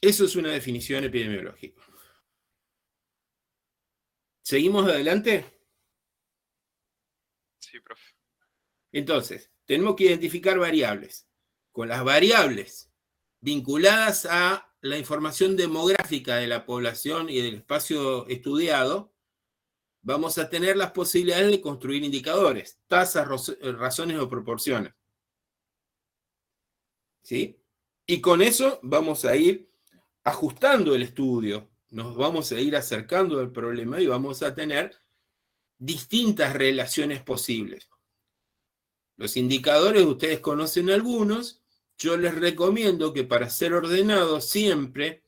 Eso es una definición epidemiológica. ¿Seguimos adelante? Sí, profe. Entonces, tenemos que identificar variables. Con las variables vinculadas a la información demográfica de la población y del espacio estudiado, vamos a tener las posibilidades de construir indicadores, tasas, razones o proporciones. ¿Sí? Y con eso vamos a ir ajustando el estudio, nos vamos a ir acercando al problema y vamos a tener distintas relaciones posibles. Los indicadores, ustedes conocen algunos, yo les recomiendo que para ser ordenados siempre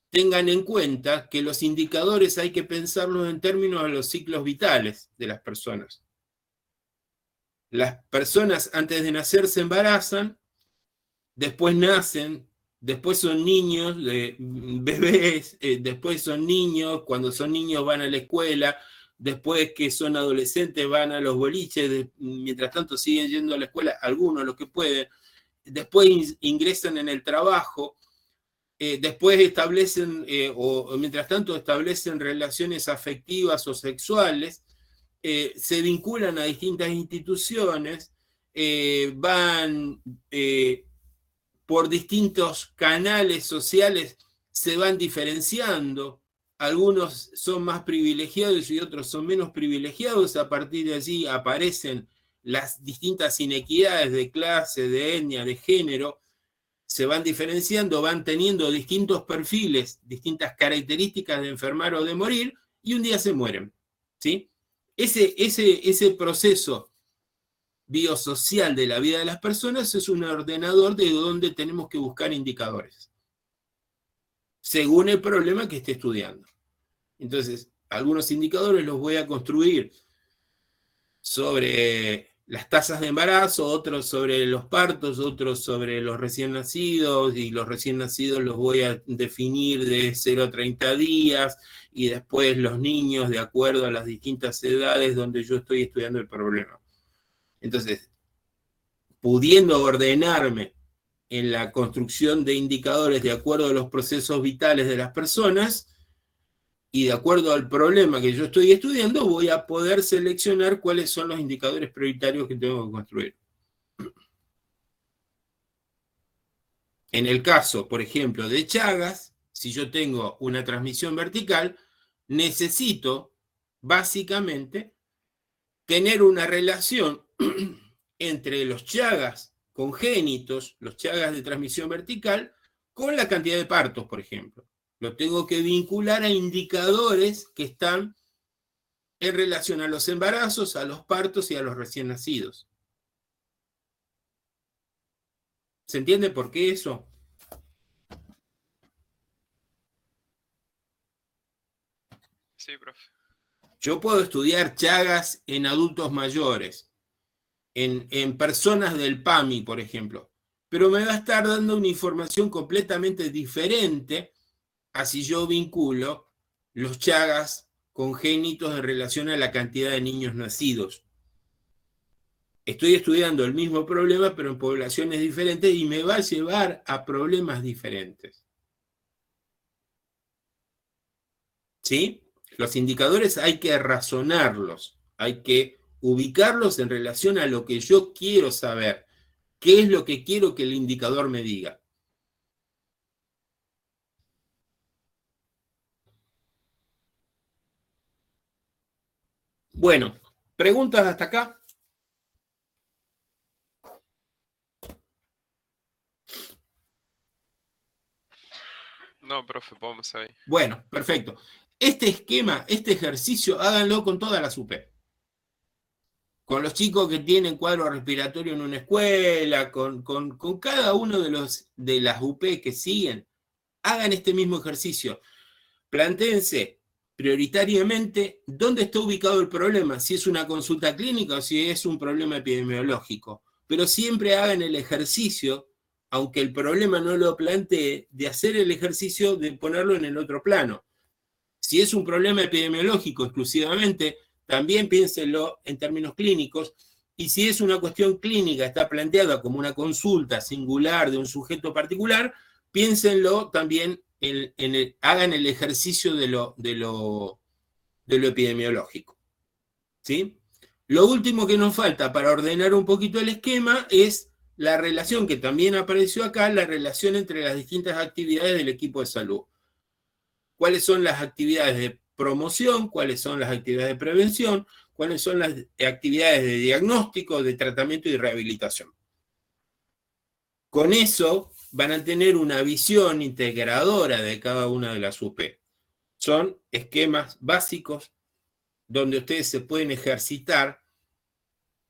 tengan en cuenta que los indicadores hay que pensarlos en términos de los ciclos vitales de las personas. Las personas antes de nacer se embarazan, después nacen, después son niños, bebés, después son niños, cuando son niños van a la escuela, después que son adolescentes van a los boliches, mientras tanto siguen yendo a la escuela, algunos los que pueden, después ingresan en el trabajo, después establecen, o mientras tanto establecen relaciones afectivas o sexuales, se vinculan a distintas instituciones, van por distintos canales sociales, se van diferenciando, algunos son más privilegiados y otros son menos privilegiados, a partir de allí aparecen las distintas inequidades de clase, de etnia, de género, se van diferenciando, van teniendo distintos perfiles, distintas características de enfermar o de morir, y un día se mueren, ¿sí? Ese proceso biosocial de la vida de las personas es un ordenador de donde tenemos que buscar indicadores, según el problema que esté estudiando. Entonces, algunos indicadores los voy a construir sobre las tasas de embarazo, otros sobre los partos, otros sobre los recién nacidos, y los recién nacidos los voy a definir de 0 a 30 días, y después los niños de acuerdo a las distintas edades donde yo estoy estudiando el problema. Entonces, pudiendo ordenarme en la construcción de indicadores de acuerdo a los procesos vitales de las personas, y de acuerdo al problema que yo estoy estudiando, voy a poder seleccionar cuáles son los indicadores prioritarios que tengo que construir. En el caso, por ejemplo, de Chagas, si yo tengo una transmisión vertical, necesito, básicamente, tener una relación entre los Chagas congénitos, los Chagas de transmisión vertical, con la cantidad de partos, por ejemplo. Lo tengo que vincular a indicadores que están en relación a los embarazos, a los partos y a los recién nacidos. ¿Se entiende por qué eso? Sí, profe. Yo puedo estudiar Chagas en adultos mayores, en personas del PAMI, por ejemplo, pero me va a estar dando una información completamente diferente a si yo vinculo los Chagas congénitos en relación a la cantidad de niños nacidos. Estoy estudiando el mismo problema, pero en poblaciones diferentes, y me va a llevar a problemas diferentes. ¿Sí? Los indicadores hay que razonarlos, hay que ubicarlos en relación a lo que yo quiero saber. ¿Qué es lo que quiero que el indicador me diga? Bueno, ¿preguntas hasta acá? No, profe, vamos ahí. Bueno, perfecto. Este esquema, este ejercicio, háganlo con todas las UP. Con los chicos que tienen cuadro respiratorio en una escuela, con cada uno de las UP que siguen, hagan este mismo ejercicio. Plantéense prioritariamente dónde está ubicado el problema, si es una consulta clínica o si es un problema epidemiológico. Pero siempre hagan el ejercicio, aunque el problema no lo plantee, de hacer el ejercicio de ponerlo en el otro plano. Si es un problema epidemiológico exclusivamente, también piénsenlo en términos clínicos, y si es una cuestión clínica, está planteada como una consulta singular de un sujeto particular, piénsenlo también, hagan el ejercicio de lo epidemiológico. ¿Sí? Lo último que nos falta para ordenar un poquito el esquema es la relación, que también apareció acá, la relación entre las distintas actividades del equipo de salud. ¿Cuáles son las actividades de promoción? ¿Cuáles son las actividades de prevención? ¿Cuáles son las actividades de diagnóstico, de tratamiento y rehabilitación? Con eso van a tener una visión integradora de cada una de las UP. Son esquemas básicos donde ustedes se pueden ejercitar,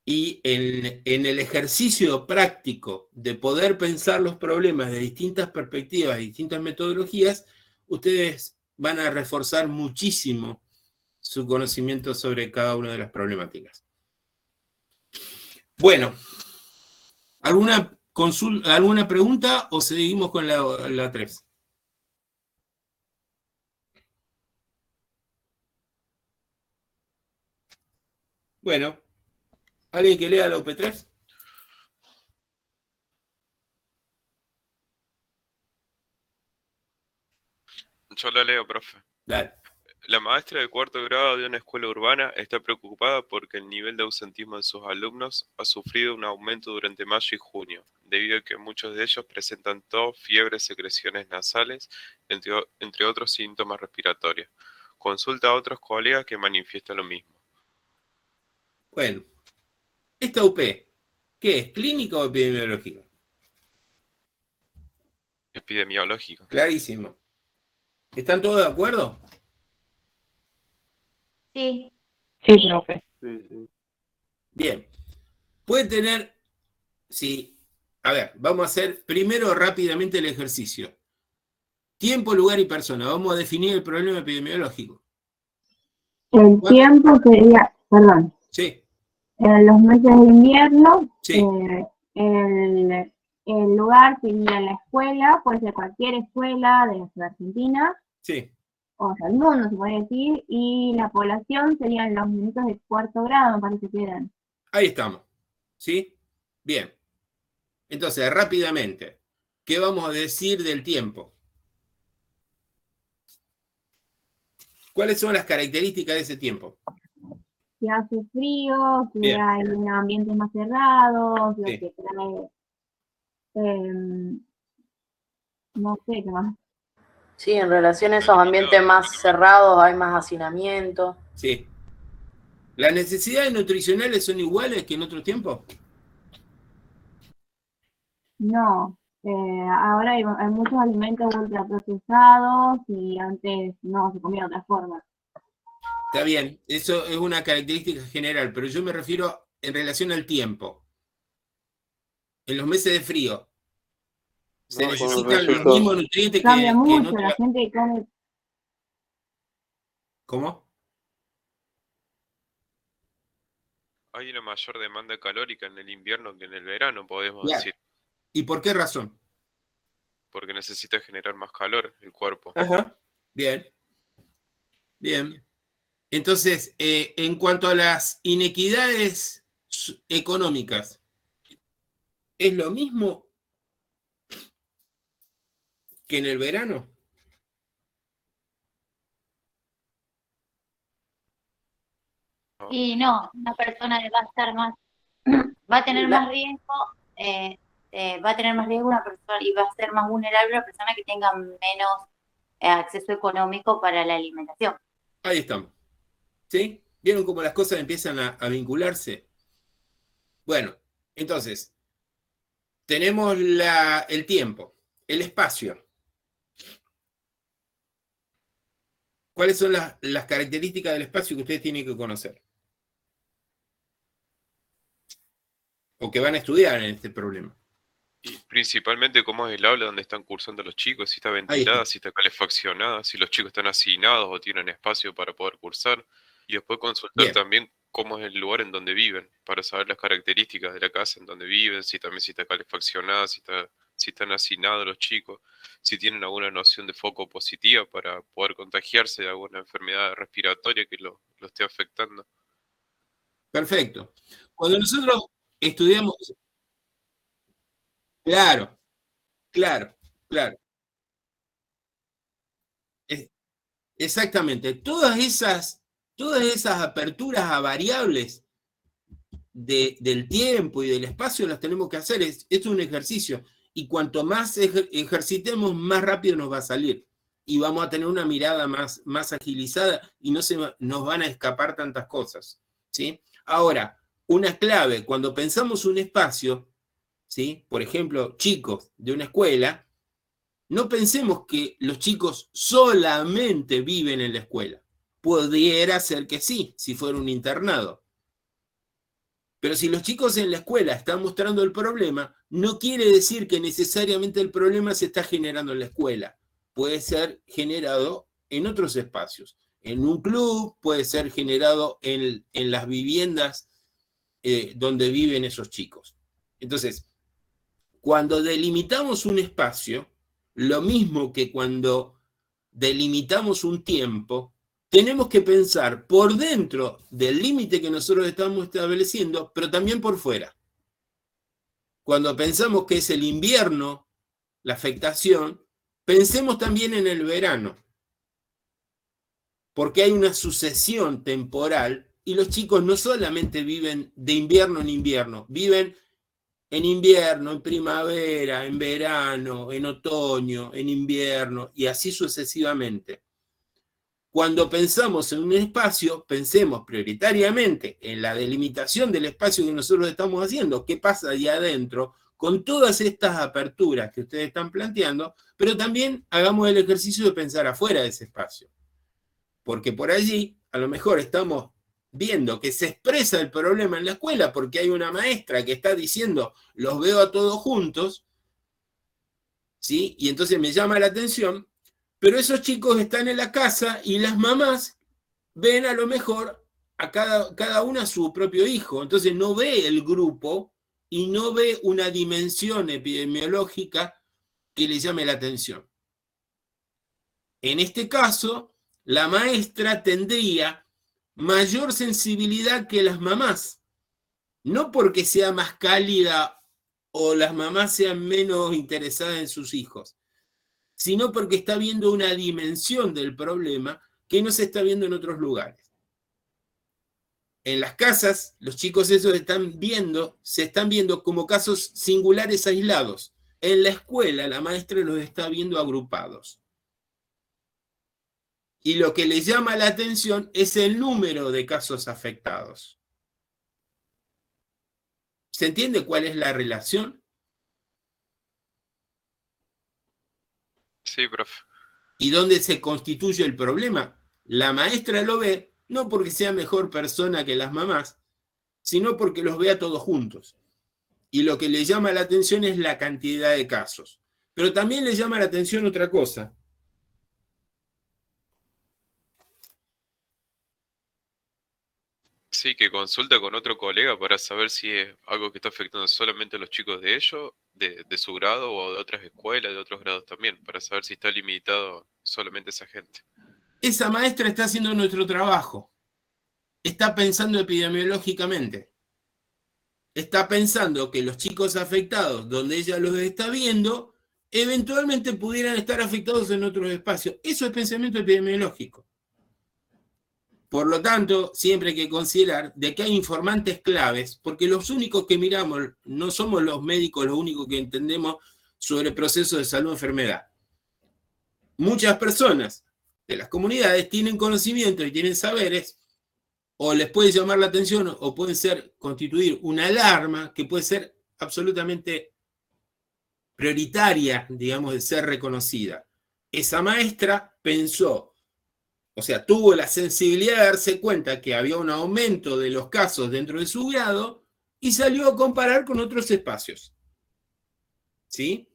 y en el ejercicio práctico de poder pensar los problemas de distintas perspectivas, distintas metodologías, ustedes van a reforzar muchísimo su conocimiento sobre cada una de las problemáticas. Bueno, ¿alguna pregunta o seguimos con la 3? Bueno, ¿alguien que lea la UP3? Yo la leo, profe. Dale. La maestra de cuarto grado de una escuela urbana está preocupada porque el nivel de ausentismo de sus alumnos ha sufrido un aumento durante mayo y junio, debido a que muchos de ellos presentan tos, fiebre, secreciones nasales, entre otros síntomas respiratorios. Consulta a otros colegas que manifiestan lo mismo. Bueno, esta UP, ¿qué es? ¿Clínica o epidemiológica? Epidemiológico. Clarísimo. ¿Están todos de acuerdo? Sí. Sí, profe. Sí, sí. Bien. Puede tener, sí, a ver, vamos a hacer primero rápidamente el ejercicio. Tiempo, lugar y persona. Vamos a definir el problema epidemiológico. El tiempo sería, perdón, Sí, los meses de invierno, sí, el lugar sería la escuela, puede ser cualquier escuela de la ciudad argentina, sí. o sea, el mundo se puede decir, y la población serían los niños de cuarto grado, me parece que eran. Ahí estamos. ¿Sí? Bien. Entonces, rápidamente, ¿qué vamos a decir del tiempo? ¿Cuáles son las características de ese tiempo? Que hace frío, que Bien. hay un ambiente más cerrado, lo Sí. que trae, no sé qué más. Sí, en relación a esos ambientes más cerrados hay más hacinamiento. Sí. ¿Las necesidades nutricionales son iguales que en otro tiempo? No, ahora hay muchos alimentos ultraprocesados y antes no se comía de otra forma. Está bien, eso es una característica general, pero yo me refiero en relación al tiempo. En los meses de frío, ¿se No, necesitan los resultó. mismos nutrientes Cambia que en mucho, otra? la gente come. ¿Cómo? Hay una mayor demanda calórica en el invierno que en el verano, podemos Claro. decir, ¿Y por qué razón? porque necesita generar más calor el cuerpo. Ajá. Bien. Bien. Entonces, en cuanto a las inequidades económicas, ¿es lo mismo que en el verano? Y no, una persona va a estar más, va a tener más riesgo, va a tener más riesgo una persona y va a ser más vulnerable una persona que tenga menos acceso económico para la alimentación. Ahí estamos. ¿Sí? ¿Vieron cómo las cosas empiezan a vincularse? Bueno, entonces, tenemos el tiempo, el espacio. ¿Cuáles son las características del espacio que ustedes tienen que conocer? O que van a estudiar en este problema. Y principalmente cómo es el aula donde están cursando los chicos, si está ventilada, si está calefaccionada, si los chicos están hacinados o tienen espacio para poder cursar. Y después consultar Bien. también cómo es el lugar en donde viven, para saber las características de la casa en donde viven, si también si está calefaccionada, si están hacinados los chicos, si tienen alguna noción de foco positiva para poder contagiarse de alguna enfermedad respiratoria que lo esté afectando. Perfecto. Cuando nosotros estudiamos... Claro, claro, claro. Exactamente. Todas esas aperturas a variables del tiempo y del espacio las tenemos que hacer. Esto es un ejercicio. Y cuanto más ejercitemos, más rápido nos va a salir. Y vamos a tener una mirada más agilizada y nos van a escapar tantas cosas. ¿Sí? Ahora, una clave, cuando pensamos un espacio, ¿sí? Por ejemplo, chicos de una escuela, no pensemos que los chicos solamente viven en la escuela. Pudiera ser que sí, si fuera un internado. Pero si los chicos en la escuela están mostrando el problema, no quiere decir que necesariamente el problema se está generando en la escuela. Puede ser generado en otros espacios. En un club, puede ser generado en las viviendas donde viven esos chicos. Entonces, cuando delimitamos un espacio, lo mismo que cuando delimitamos un tiempo, tenemos que pensar por dentro del límite que nosotros estamos estableciendo, pero también por fuera. Cuando pensamos que es el invierno, la afectación, pensemos también en el verano, porque hay una sucesión temporal y los chicos no solamente viven de invierno en invierno, viven en invierno, en primavera, en verano, en otoño, en invierno y así sucesivamente. Cuando pensamos en un espacio, pensemos prioritariamente en la delimitación del espacio que nosotros estamos haciendo, qué pasa allá adentro, con todas estas aperturas que ustedes están planteando, pero también hagamos el ejercicio de pensar afuera de ese espacio. Porque por allí, a lo mejor estamos viendo que se expresa el problema en la escuela porque hay una maestra que está diciendo, los veo a todos juntos, ¿sí? Y entonces me llama la atención, pero esos chicos están en la casa y las mamás ven a lo mejor a cada una a su propio hijo, entonces no ve el grupo y no ve una dimensión epidemiológica que le llame la atención. En este caso, la maestra tendría mayor sensibilidad que las mamás, no porque sea más cálida o las mamás sean menos interesadas en sus hijos, sino porque está viendo una dimensión del problema que no se está viendo en otros lugares. En las casas, los chicos esos se están viendo como casos singulares aislados. En la escuela, la maestra los está viendo agrupados. Y lo que les llama la atención es el número de casos afectados. ¿Se entiende cuál es la relación? Sí, profe. ¿Y dónde se constituye el problema? La maestra lo ve, no porque sea mejor persona que las mamás, sino porque los ve a todos juntos. Y lo que le llama la atención es la cantidad de casos. Pero también le llama la atención otra cosa. Sí, que consulta con otro colega para saber si es algo que está afectando solamente a los chicos de ellos, de su grado, o de otras escuelas, de otros grados también, para saber si está limitado solamente a esa gente. Esa maestra está haciendo nuestro trabajo. Está pensando epidemiológicamente. Está pensando que los chicos afectados, donde ella los está viendo, eventualmente pudieran estar afectados en otros espacios. Eso es pensamiento epidemiológico. Por lo tanto, siempre hay que considerar de que hay informantes claves, porque los únicos que miramos no somos los médicos, los únicos que entendemos sobre procesos de salud-enfermedad. Muchas personas de las comunidades tienen conocimiento y tienen saberes, o les puede llamar la atención, o pueden constituir una alarma que puede ser absolutamente prioritaria, digamos, de ser reconocida. Esa maestra pensó, o sea, tuvo la sensibilidad de darse cuenta que había un aumento de los casos dentro de su grado y salió a comparar con otros espacios. ¿Sí?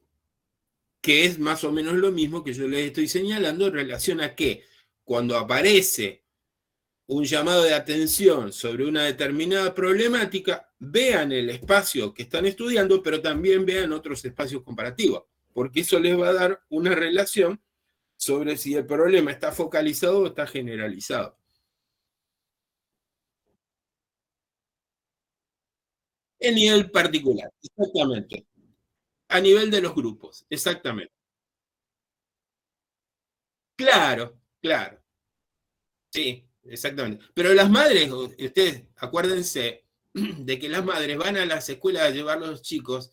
Que es más o menos lo mismo que yo les estoy señalando en relación a que cuando aparece un llamado de atención sobre una determinada problemática, vean el espacio que están estudiando, pero también vean otros espacios comparativos, porque eso les va a dar una relación sobre si el problema está focalizado o está generalizado. En nivel particular, exactamente. A nivel de los grupos, exactamente. Claro, claro. Sí, exactamente. Pero las madres, ustedes acuérdense de que las madres van a las escuelas a llevar a los chicos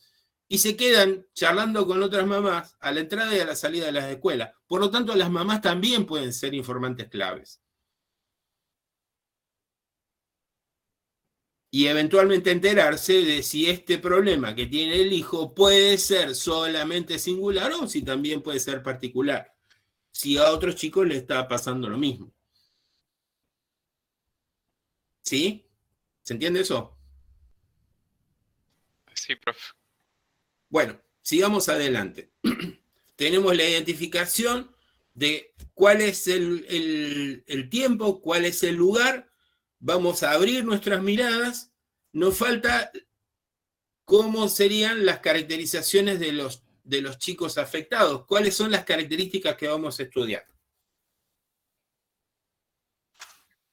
y se quedan charlando con otras mamás a la entrada y a la salida de las escuelas. Por lo tanto, las mamás también pueden ser informantes claves. Y eventualmente enterarse de si este problema que tiene el hijo puede ser solamente singular o si también puede ser particular. Si a otros chicos le está pasando lo mismo. ¿Sí? ¿Se entiende eso? Sí, profe. Bueno, sigamos adelante. Tenemos la identificación de cuál es el tiempo, cuál es el lugar. Vamos a abrir nuestras miradas. Nos falta cómo serían las caracterizaciones de los chicos afectados. ¿Cuáles son las características que vamos a estudiar?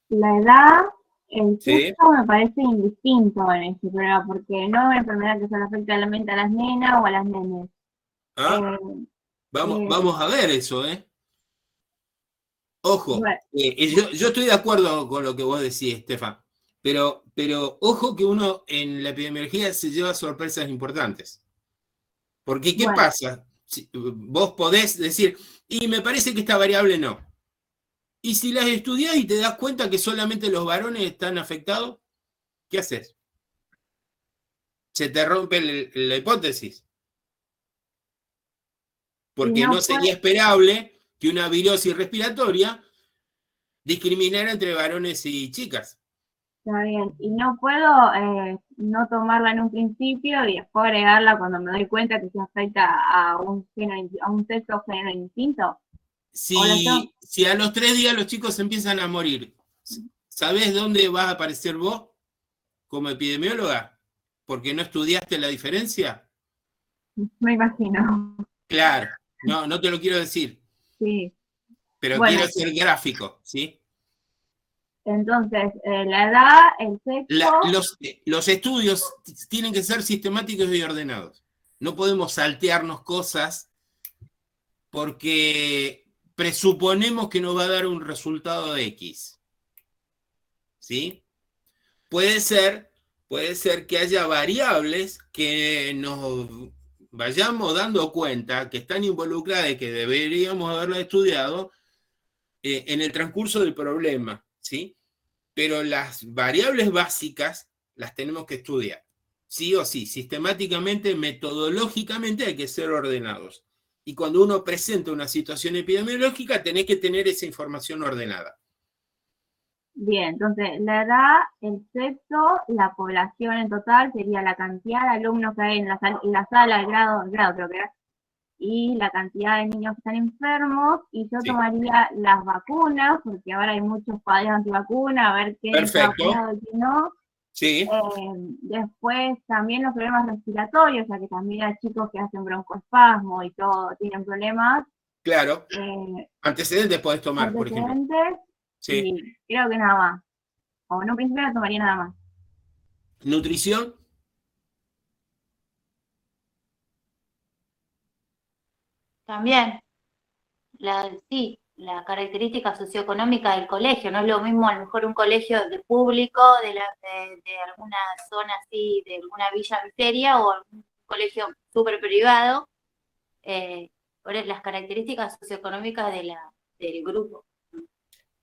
La edad, el Sí. sexo me parece indistinto en ese programa, porque no es una enfermedad que solo afecta solamente a las nenas o a las nenes. Ah, Eh, vamos a ver eso, ¿eh? Ojo, bueno, yo estoy de acuerdo con lo que vos decís, Estefan, pero ojo que uno en la epidemiología se lleva sorpresas importantes. Porque, ¿qué bueno, pasa? Vos podés decir, y me parece que esta variable no. Y si las estudiás y te das cuenta que solamente los varones están afectados, ¿qué haces? Se te rompe la hipótesis. y Porque no no puedo, sería esperable que una virosis respiratoria discriminara entre varones y chicas. está bien, y no puedo no tomarla en un principio y después agregarla cuando me doy cuenta que se afecta a un género, a un sexo o género distinto. O la tengo, Si a los 3 días los chicos empiezan a morir, ¿sabés dónde vas a aparecer vos como epidemióloga? ¿Porque no estudiaste la diferencia? me imagino. Claro, no te lo quiero decir, Sí. pero Bueno, quiero ser gráfico, ¿sí? entonces, la edad, el sexo, Los estudios tienen que ser sistemáticos y ordenados. No podemos saltearnos cosas porque presuponemos que nos va a dar un resultado de X, ¿sí? Puede ser que haya variables que nos vayamos dando cuenta que están involucradas y que deberíamos haberlas estudiado en el transcurso del problema, ¿sí? Pero las variables básicas las tenemos que estudiar, sí o sí, sistemáticamente, metodológicamente hay que ser ordenados. Y cuando uno presenta una situación epidemiológica, tenés que tener esa información ordenada. bien, entonces la edad, el sexo, la población en total sería la cantidad de alumnos que hay en la sala, el grado creo que era, y la cantidad de niños que están enfermos, y yo Sí. tomaría las vacunas, porque ahora hay muchos padres antivacunas, a ver quién está Perfecto. vacunado y quién no. Sí. Después también los problemas respiratorios, o sea que también hay chicos que hacen broncoespasmo y todo, tienen problemas. Claro. Antecedentes podés tomar, por ejemplo. Antecedentes, Sí. y creo que nada más. O en un principio no tomaría nada más. Nutrición. También, sí, la característica socioeconómica del colegio, no es lo mismo a lo mejor un colegio de público de alguna zona así, de alguna villa miseria, o un colegio súper privado, por las características socioeconómicas del grupo.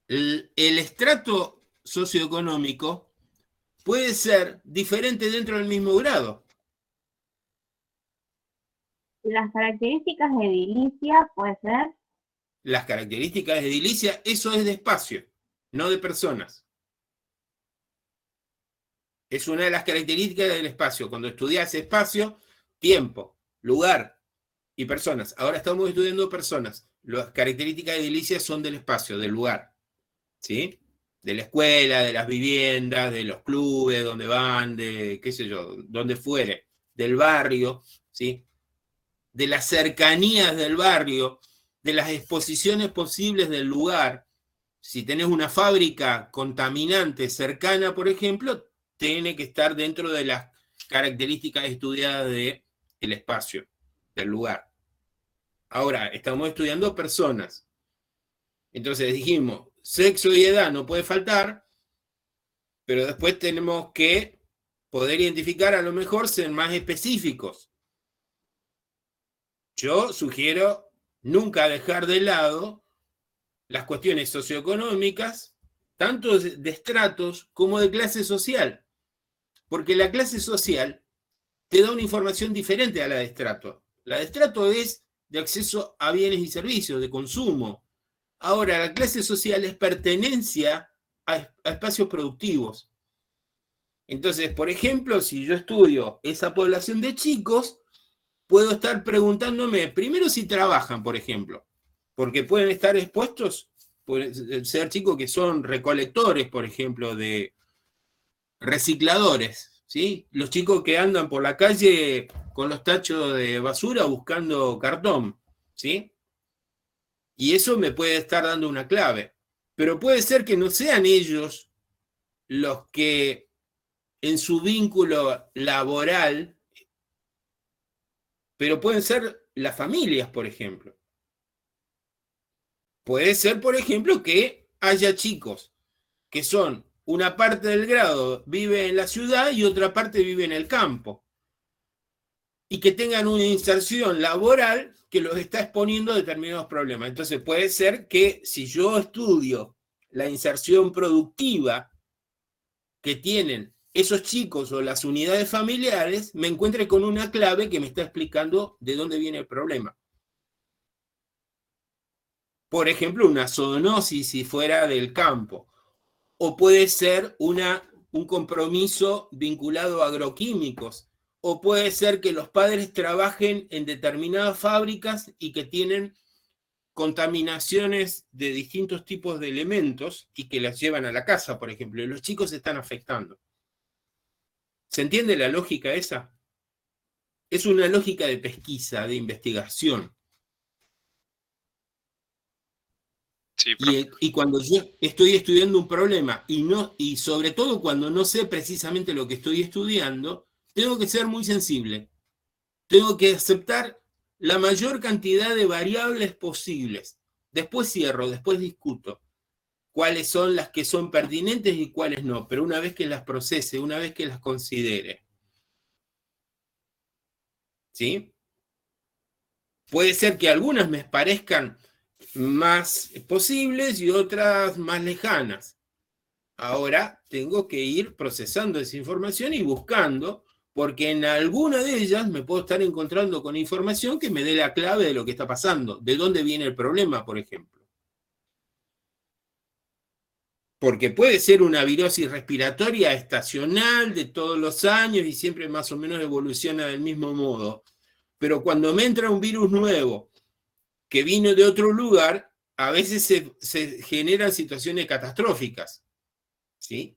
El estrato socioeconómico puede ser diferente dentro del mismo grado. Las características de edilicia, puede ser. Las características de edilicia, eso es de espacio, no de personas. Es una de las características del espacio. Cuando estudias espacio, tiempo, lugar y personas. Ahora estamos estudiando personas. Las características de edilicia son del espacio, del lugar. ¿Sí? De la escuela, de las viviendas, de los clubes, donde van, de qué sé yo, donde fuere, del barrio, ¿sí? De las cercanías del barrio, de las exposiciones posibles del lugar. Si tenés una fábrica contaminante cercana, por ejemplo, tiene que estar dentro de las características estudiadas del espacio, del lugar. Ahora, estamos estudiando personas. Entonces dijimos, sexo y edad no puede faltar, pero después tenemos que poder identificar, a lo mejor ser más específicos. Yo sugiero nunca dejar de lado las cuestiones socioeconómicas, tanto de estratos como de clase social, porque la clase social te da una información diferente a la de estrato. La de estrato es de acceso a bienes y servicios, de consumo. Ahora, la clase social es pertenencia a espacios productivos. Entonces, por ejemplo, si yo estudio esa población de chicos, puedo estar preguntándome, primero si trabajan, por ejemplo, porque pueden estar expuestos, pueden ser chicos que son recolectores, por ejemplo, de recicladores, ¿sí? Los chicos que andan por la calle con los tachos de basura buscando cartón, ¿sí? Y eso me puede estar dando una clave. Pero puede ser que no sean ellos los que en su vínculo laboral, pero pueden ser las familias, por ejemplo. Puede ser, por ejemplo, que haya chicos que son una parte del grado vive en la ciudad y otra parte vive en el campo. Y que tengan una inserción laboral que los está exponiendo a determinados problemas. Entonces puede ser que si yo estudio la inserción productiva que tienen esos chicos o las unidades familiares, me encuentre con una clave que me está explicando de dónde viene el problema. Por ejemplo, una zoonosis si fuera del campo. O puede ser un compromiso vinculado a agroquímicos. O puede ser que los padres trabajen en determinadas fábricas y que tienen contaminaciones de distintos tipos de elementos y que las llevan a la casa, por ejemplo, y los chicos se están afectando. ¿Se entiende la lógica esa? Es una lógica de pesquisa, de investigación. Sí, y cuando yo estoy estudiando un problema y sobre todo cuando no sé precisamente lo que estoy estudiando, tengo que ser muy sensible. Tengo que aceptar la mayor cantidad de variables posibles. Después cierro, después discuto cuáles son las que son pertinentes y cuáles no, pero una vez que las procese, una vez que las considere. ¿Sí? Puede ser que algunas me parezcan más posibles y otras más lejanas. Ahora tengo que ir procesando esa información y buscando, porque en alguna de ellas me puedo estar encontrando con información que me dé la clave de lo que está pasando, de dónde viene el problema, por ejemplo. Porque puede ser una virosis respiratoria estacional de todos los años y siempre más o menos evoluciona del mismo modo. Pero cuando me entra un virus nuevo que vino de otro lugar, a veces se generan situaciones catastróficas, ¿sí?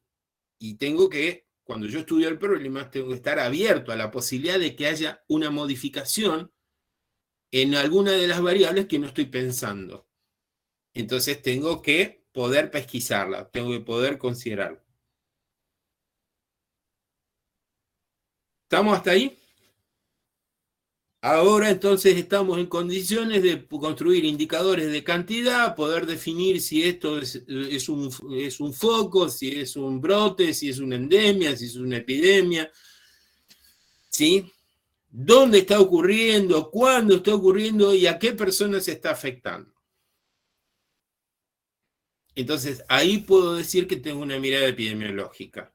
Y tengo que, cuando yo estudio el problema, tengo que estar abierto a la posibilidad de que haya una modificación en alguna de las variables que no estoy pensando. Entonces tengo que poder pesquisarla, tengo que poder considerarla. ¿Estamos hasta ahí? Ahora entonces estamos en condiciones de construir indicadores de cantidad, poder definir si esto es un foco, si es un brote, si es una endemia, si es una epidemia, ¿sí? ¿Dónde está ocurriendo? ¿Cuándo está ocurriendo? ¿Y a qué personas se está afectando? Entonces ahí puedo decir que tengo una mirada epidemiológica.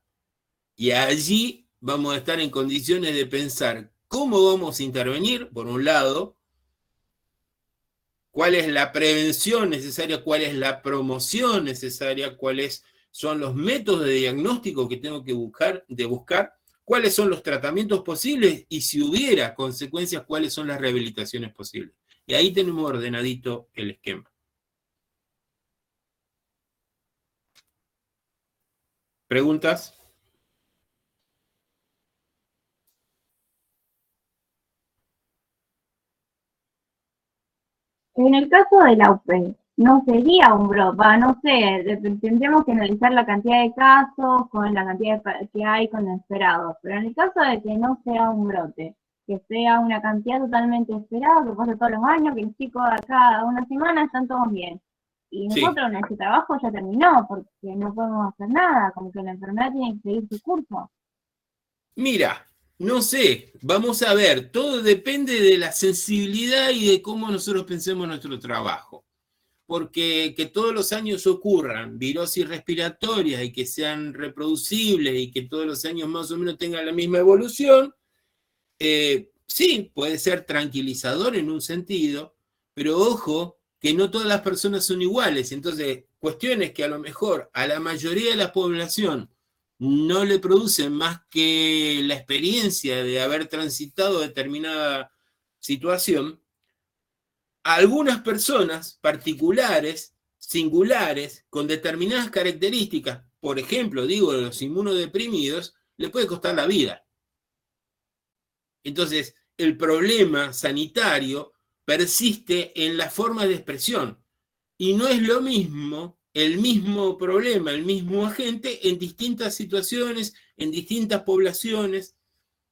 Y allí vamos a estar en condiciones de pensar cómo vamos a intervenir, por un lado, cuál es la prevención necesaria, cuál es la promoción necesaria, cuáles son los métodos de diagnóstico que tengo que buscar, cuáles son los tratamientos posibles y si hubiera consecuencias, cuáles son las rehabilitaciones posibles. Y ahí tenemos ordenadito el esquema. ¿Preguntas? En el caso de la UP, no sería un brote, no sé, tendríamos que analizar la cantidad de casos con la cantidad que hay con los esperados, pero en el caso de que no sea un brote, que sea una cantidad totalmente esperada, que pasa todos los años, que los chicos cada una semana están todos bien. Y nosotros en este trabajo ya terminó, porque no podemos hacer nada, como que la enfermedad tiene que seguir su curso. Mira, no sé, vamos a ver, todo depende de la sensibilidad y de cómo nosotros pensemos nuestro trabajo. Porque que todos los años ocurran virosis respiratorias y que sean reproducibles y que todos los años más o menos tengan la misma evolución, sí, puede ser tranquilizador en un sentido, pero ojo, que no todas las personas son iguales. Entonces, cuestiones que a lo mejor a la mayoría de la población no le producen más que la experiencia de haber transitado determinada situación, a algunas personas particulares, singulares, con determinadas características, por ejemplo, digo, los inmunodeprimidos, le puede costar la vida. Entonces, el problema sanitario persiste en la forma de expresión. Y no es lo mismo el mismo problema, el mismo agente en distintas situaciones, en distintas poblaciones,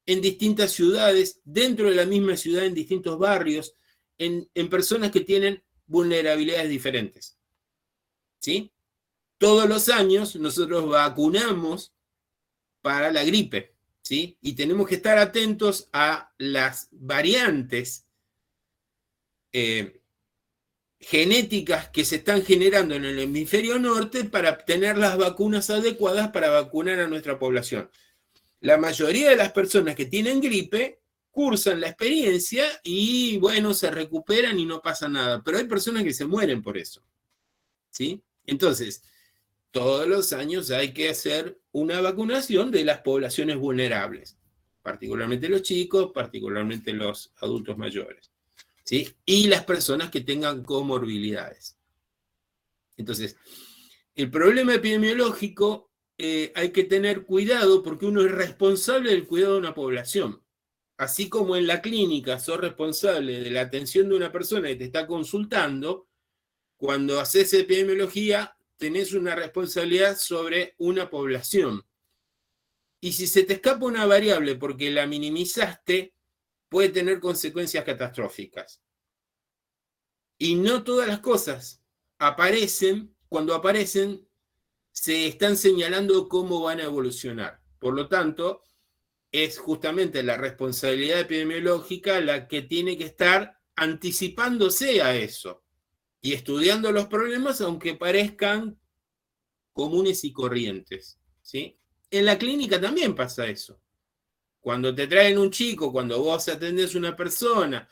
en distintas ciudades, dentro de la misma ciudad, en distintos barrios, en personas que tienen vulnerabilidades diferentes. ¿Sí? Todos los años nosotros vacunamos para la gripe, ¿sí? Y tenemos que estar atentos a las variantes genéticas que se están generando en el hemisferio norte para obtener las vacunas adecuadas para vacunar a nuestra población. La mayoría de las personas que tienen gripe cursan la experiencia y, bueno, se recuperan y no pasa nada. Pero hay personas que se mueren por eso, ¿sí? Entonces, todos los años hay que hacer una vacunación de las poblaciones vulnerables, particularmente los chicos, particularmente los adultos mayores, ¿sí? Y las personas que tengan comorbilidades. Entonces, el problema epidemiológico hay que tener cuidado porque uno es responsable del cuidado de una población. Así como en la clínica sos responsable de la atención de una persona que te está consultando, cuando haces epidemiología tenés una responsabilidad sobre una población. Y si se te escapa una variable porque la minimizaste, puede tener consecuencias catastróficas. Y no todas las cosas aparecen, cuando aparecen, se están señalando cómo van a evolucionar. Por lo tanto, es justamente la responsabilidad epidemiológica la que tiene que estar anticipándose a eso y estudiando los problemas aunque parezcan comunes y corrientes, ¿sí? En la clínica también pasa eso. Cuando te traen un chico, cuando vos atendés a una persona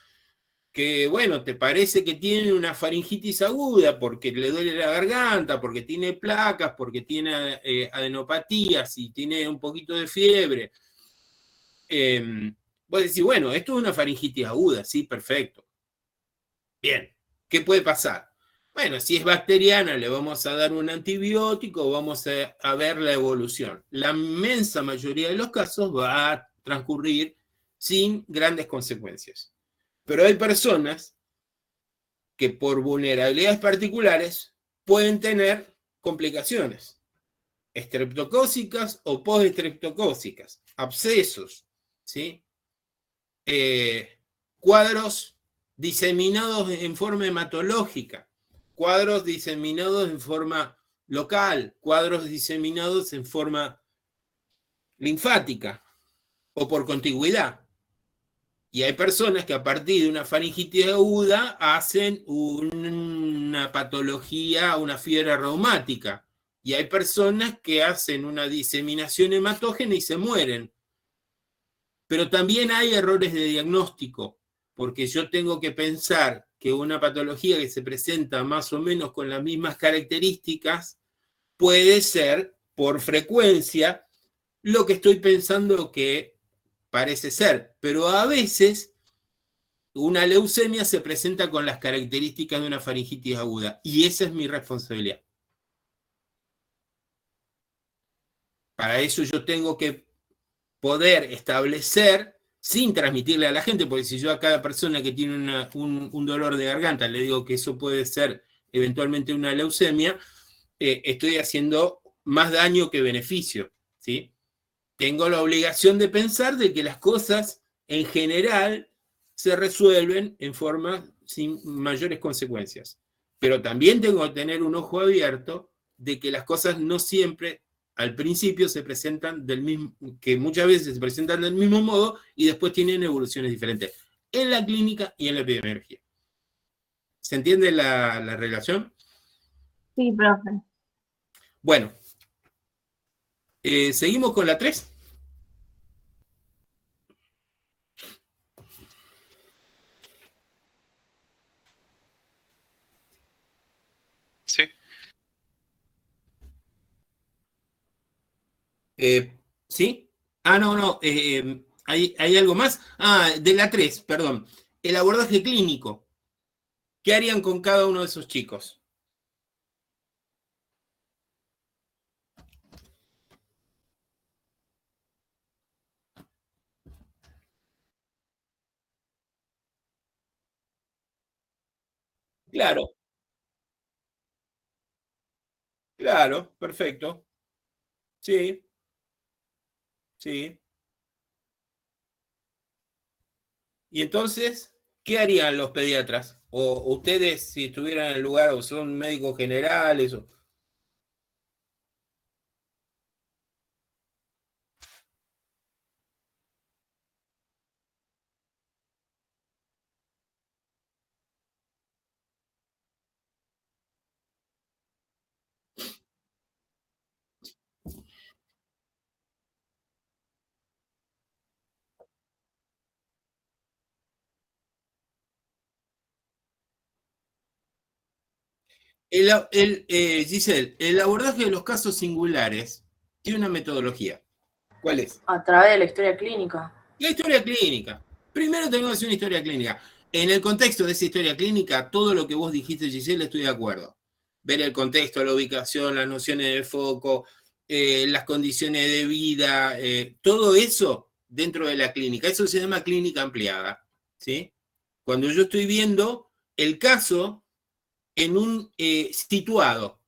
que, bueno, te parece que tiene una faringitis aguda porque le duele la garganta, porque tiene placas, porque tiene adenopatías y tiene un poquito de fiebre, vos decís, bueno, esto es una faringitis aguda, sí, perfecto. Bien, ¿qué puede pasar? Bueno, si es bacteriana, le vamos a dar un antibiótico, vamos a ver la evolución. La inmensa mayoría de los casos va a transcurrir sin grandes consecuencias. Pero hay personas que por vulnerabilidades particulares pueden tener complicaciones estreptocócicas o postestreptocócicas, abscesos, ¿sí? Cuadros diseminados en forma hematológica, cuadros diseminados en forma local, cuadros diseminados en forma linfática o por contigüidad. Y hay personas que a partir de una faringitis aguda hacen una patología, una fiebre reumática. Y hay personas que hacen una diseminación hematógena y se mueren. Pero también hay errores de diagnóstico, porque yo tengo que pensar que una patología que se presenta más o menos con las mismas características puede ser, por frecuencia, lo que estoy pensando que parece ser. Pero a veces una leucemia se presenta con las características de una faringitis aguda, y esa es mi responsabilidad. Para eso yo tengo que poder establecer, sin transmitirle a la gente, porque si yo a cada persona que tiene un dolor de garganta le digo que eso puede ser eventualmente una leucemia, estoy haciendo más daño que beneficio, ¿sí? Tengo la obligación de pensar de que las cosas en general se resuelven en forma sin mayores consecuencias. Pero también tengo que tener un ojo abierto de que las cosas no siempre al principio se presentan del mismo, que muchas veces se presentan del mismo modo y después tienen evoluciones diferentes en la clínica y en la epidemiología. ¿Se entiende la relación? Sí, profe. Bueno, seguimos con la 3. Sí. ¿Sí? Ah, no. ¿Hay algo más? Ah, de la 3, perdón. El abordaje clínico. ¿Qué harían con cada uno de esos chicos? Claro. Claro, perfecto. Sí, sí. Y entonces, ¿qué harían los pediatras? O ustedes, si estuvieran en el lugar, o son médicos generales, o... Giselle, el abordaje de los casos singulares tiene una metodología. ¿Cuál es? A través de la historia clínica. La historia clínica. Primero tenemos que hacer una historia clínica. En el contexto de esa historia clínica, todo lo que vos dijiste, Giselle, estoy de acuerdo. Ver el contexto, la ubicación, las nociones de foco, las condiciones de vida, todo eso dentro de la clínica. Eso se llama clínica ampliada, ¿sí? Cuando yo estoy viendo el caso en un situado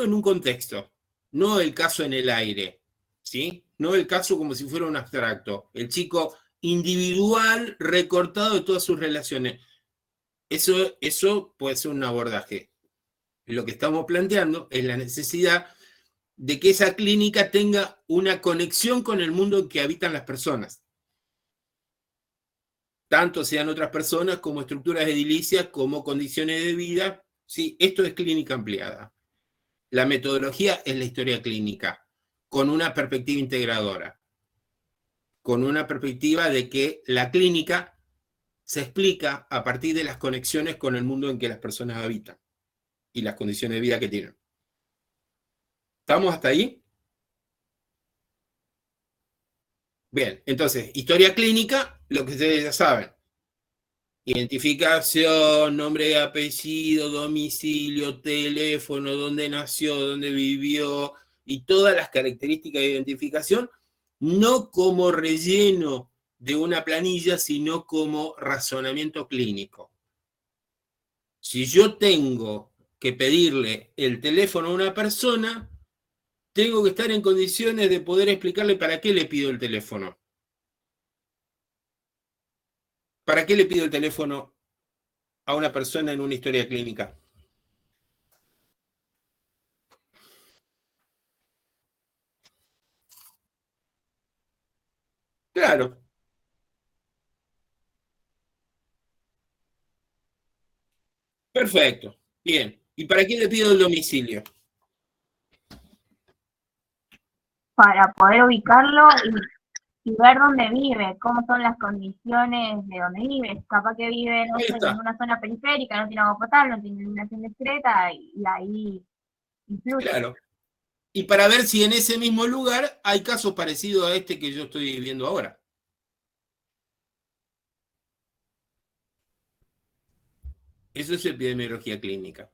en un contexto, no el caso en el aire, ¿sí? No el caso como si fuera un abstracto, el chico individual, recortado de todas sus relaciones. Eso puede ser un abordaje. Lo que estamos planteando es la necesidad de que esa clínica tenga una conexión con el mundo en que habitan las personas. Tanto sean otras personas como estructuras edilicias, como condiciones de vida. Sí, esto es clínica ampliada. La metodología es la historia clínica, con una perspectiva integradora, con una perspectiva de que la clínica se explica a partir de las conexiones con el mundo en que las personas habitan y las condiciones de vida que tienen. ¿Estamos hasta ahí? Bien, entonces, historia clínica, lo que ustedes ya saben. Identificación, nombre y apellido, domicilio, teléfono, dónde nació, dónde vivió, y todas las características de identificación, no como relleno de una planilla, sino como razonamiento clínico. Si yo tengo que pedirle el teléfono a una persona, tengo que estar en condiciones de poder explicarle para qué le pido el teléfono. ¿Para qué le pido el teléfono a una persona en una historia clínica? Claro. Perfecto. Bien. ¿Y para qué le pido el domicilio? Para poder ubicarlo y ver dónde vive, cómo son las condiciones de donde vive. Capaz que vive, no sé, en una zona periférica, no tiene agua potable, no tiene iluminación discreta, y ahí influye. Claro. Y para ver si en ese mismo lugar hay casos parecidos a este que yo estoy viendo ahora. Eso es epidemiología clínica.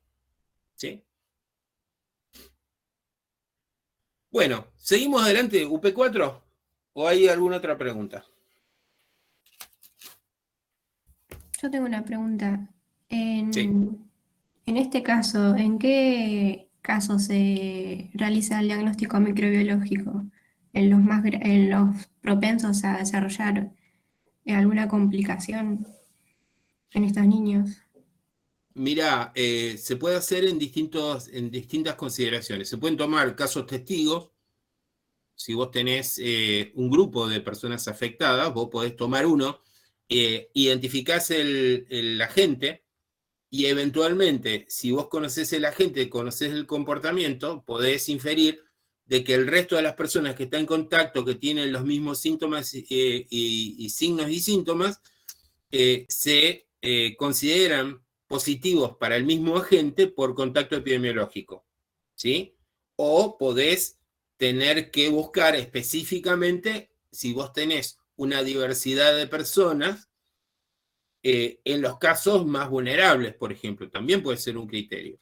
¿Sí? Bueno, ¿seguimos adelante, UP4? ¿O hay alguna otra pregunta? Yo tengo una pregunta. Sí. En este caso, ¿en qué caso se realiza el diagnóstico microbiológico? ¿En los propensos a desarrollar alguna complicación en estos niños? Mira, se puede hacer en distintas consideraciones. Se pueden tomar casos testigos. Si vos tenés un grupo de personas afectadas, vos podés tomar uno, identificás el agente, y eventualmente, si vos conocés el agente, conocés el comportamiento, podés inferir de que el resto de las personas que están en contacto, que tienen los mismos síntomas y signos y síntomas, se consideran positivos para el mismo agente por contacto epidemiológico, ¿sí? O podés tener que buscar específicamente, si vos tenés una diversidad de personas, en los casos más vulnerables, por ejemplo, también puede ser un criterio.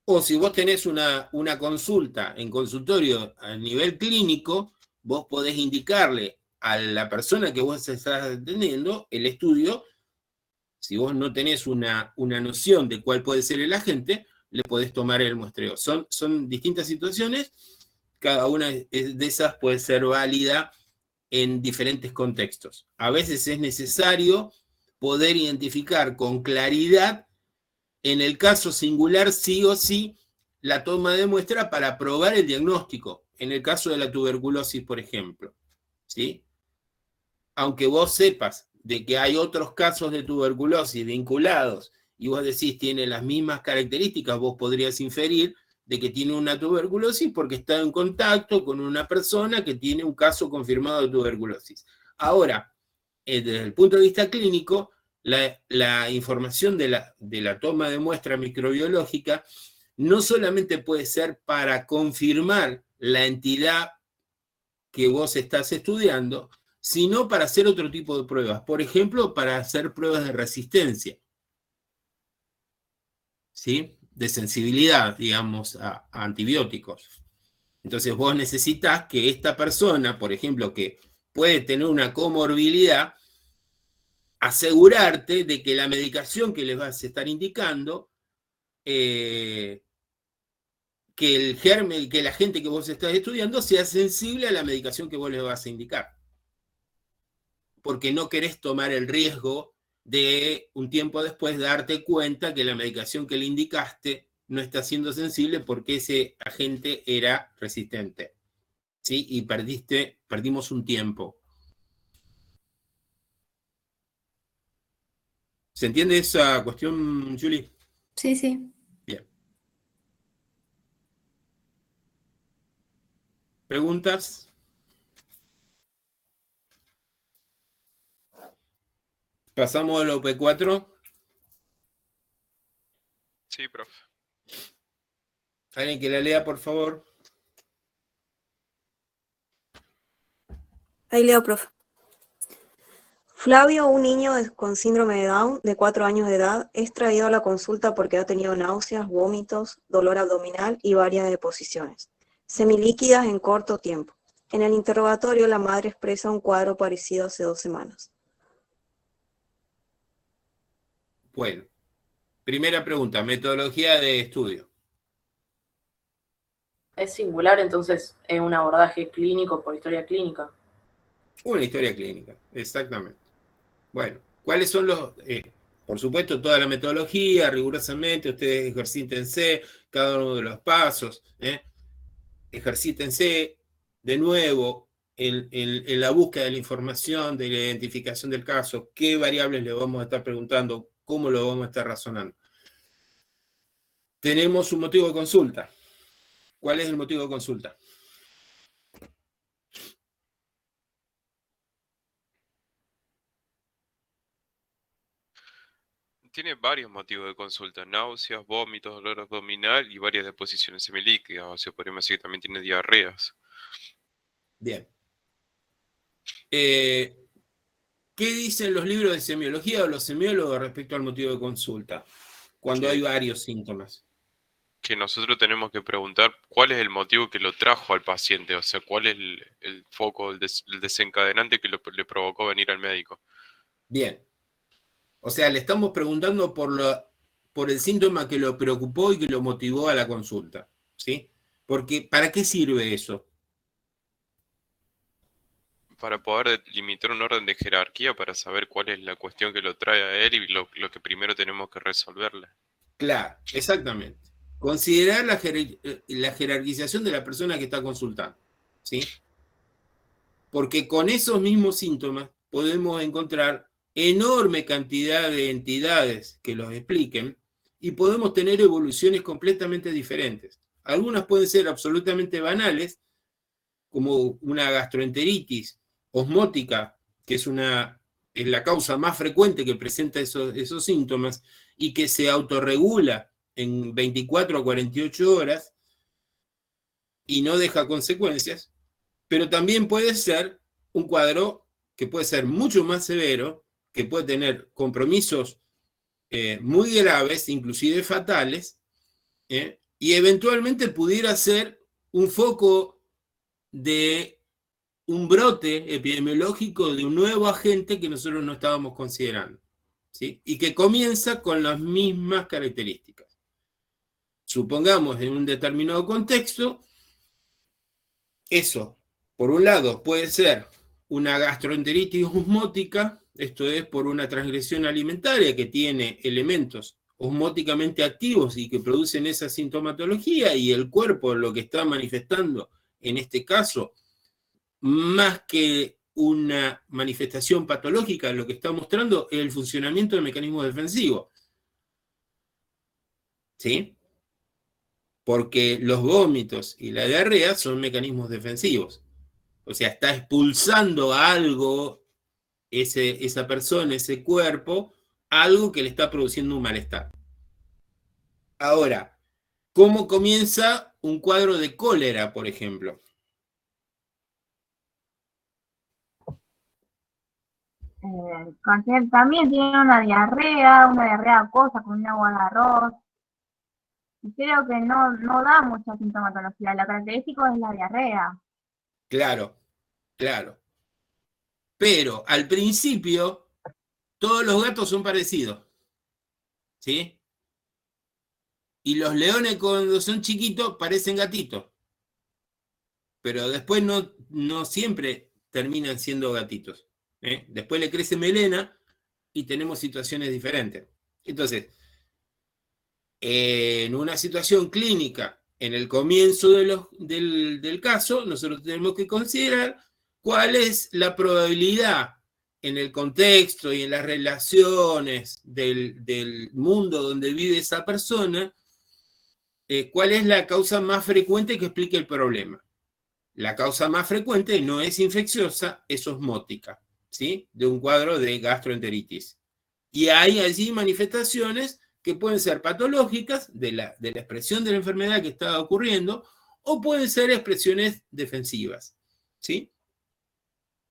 O si vos tenés una consulta en consultorio a nivel clínico, vos podés indicarle a la persona que vos estás atendiendo el estudio. Si vos no tenés una noción de cuál puede ser el agente, le podés tomar el muestreo. Son distintas situaciones, cada una de esas puede ser válida en diferentes contextos. A veces es necesario poder identificar con claridad, en el caso singular sí o sí, la toma de muestra para probar el diagnóstico, en el caso de la tuberculosis, por ejemplo, ¿sí? Aunque vos sepas de que hay otros casos de tuberculosis vinculados y vos decís tiene las mismas características, vos podrías inferir de que tiene una tuberculosis porque está en contacto con una persona que tiene un caso confirmado de tuberculosis. Ahora, desde el punto de vista clínico, la información de la toma de muestra microbiológica no solamente puede ser para confirmar la entidad que vos estás estudiando, sino para hacer otro tipo de pruebas. Por ejemplo, para hacer pruebas de resistencia, ¿sí? De sensibilidad, digamos, a antibióticos. Entonces vos necesitas que esta persona, por ejemplo, que puede tener una comorbilidad, asegurarte de que la medicación que les vas a estar indicando, que el germen, que la gente que vos estás estudiando sea sensible a la medicación que vos les vas a indicar. Porque no querés tomar el riesgo de un tiempo después darte cuenta que la medicación que le indicaste no está siendo sensible porque ese agente era resistente, ¿sí? Y perdimos un tiempo. ¿Se entiende esa cuestión, Julie? Sí, sí. Bien. ¿Preguntas? ¿Pasamos al OP4? Sí, profe. ¿Alguien que la lea, por favor? Ahí leo, profe. Flavio, un niño con síndrome de Down de 4 años de edad, es traído a la consulta porque ha tenido náuseas, vómitos, dolor abdominal y varias deposiciones, semilíquidas en corto tiempo. En el interrogatorio, la madre expresa un cuadro parecido hace 2 semanas. Bueno, primera pregunta, metodología de estudio. Es singular, entonces es un abordaje clínico por historia clínica. Una historia clínica, exactamente. Bueno, ¿cuáles son los...? Por supuesto, toda la metodología, rigurosamente, ustedes ejercítense cada uno de los pasos, ejercítense de nuevo en la búsqueda de la información, de la identificación del caso, qué variables le vamos a estar preguntando, cómo lo vamos a estar razonando. Tenemos un motivo de consulta. ¿Cuál es el motivo de consulta? Tiene varios motivos de consulta: náuseas, vómitos, dolor abdominal y varias deposiciones semilíquidas. O sea, podríamos decir que también tiene diarreas. Bien. ¿Qué dicen los libros de semiología o los semiólogos respecto al motivo de consulta? Cuando hay varios síntomas. Que nosotros tenemos que preguntar cuál es el motivo que lo trajo al paciente. O sea, cuál es el foco, el desencadenante que le provocó venir al médico. Bien. O sea, le estamos preguntando por el síntoma que lo preocupó y que lo motivó a la consulta, ¿sí? Porque, ¿para qué sirve eso? Para poder limitar un orden de jerarquía, para saber cuál es la cuestión que lo trae a él y lo que primero tenemos que resolverle. Claro, exactamente. Considerar la jerarquización de la persona que está consultando, ¿sí? Porque con esos mismos síntomas podemos encontrar enorme cantidad de entidades que los expliquen y podemos tener evoluciones completamente diferentes. Algunas pueden ser absolutamente banales, como una gastroenteritis osmótica, que es la causa más frecuente que presenta esos síntomas y que se autorregula en 24 a 48 horas y no deja consecuencias, pero también puede ser un cuadro que puede ser mucho más severo, que puede tener compromisos muy graves, inclusive fatales, y eventualmente pudiera ser un foco de un brote epidemiológico de un nuevo agente que nosotros no estábamos considerando, ¿sí? Y que comienza con las mismas características. supongamos en un determinado contexto, eso, por un lado, puede ser una gastroenteritis osmótica, esto es por una transgresión alimentaria que tiene elementos osmóticamente activos y que producen esa sintomatología, y el cuerpo lo que está manifestando en este caso, más que una manifestación patológica, lo que está mostrando es el funcionamiento del mecanismo defensivo. ¿Sí? Porque los vómitos y la diarrea son mecanismos defensivos. O sea, está expulsando algo, esa persona, ese cuerpo, algo que le está produciendo un malestar. Ahora, ¿cómo comienza un cuadro de cólera, por ejemplo? También tiene una diarrea acuosa con un agua de arroz. Y creo que no da mucha sintomatología. Lo característico es la diarrea. Claro, claro. Pero al principio, todos los gatos son parecidos. ¿Sí? Y los leones cuando son chiquitos parecen gatitos. Pero después no siempre terminan siendo gatitos. Después le crece melena y tenemos situaciones diferentes. Entonces, en una situación clínica, en el comienzo del caso, nosotros tenemos que considerar cuál es la probabilidad en el contexto y en las relaciones del mundo donde vive esa persona, cuál es la causa más frecuente que explique el problema. La causa más frecuente no es infecciosa, es osmótica, ¿sí? De un cuadro de gastroenteritis. Y hay allí manifestaciones que pueden ser patológicas de la expresión de la enfermedad que está ocurriendo, o pueden ser expresiones defensivas, ¿sí?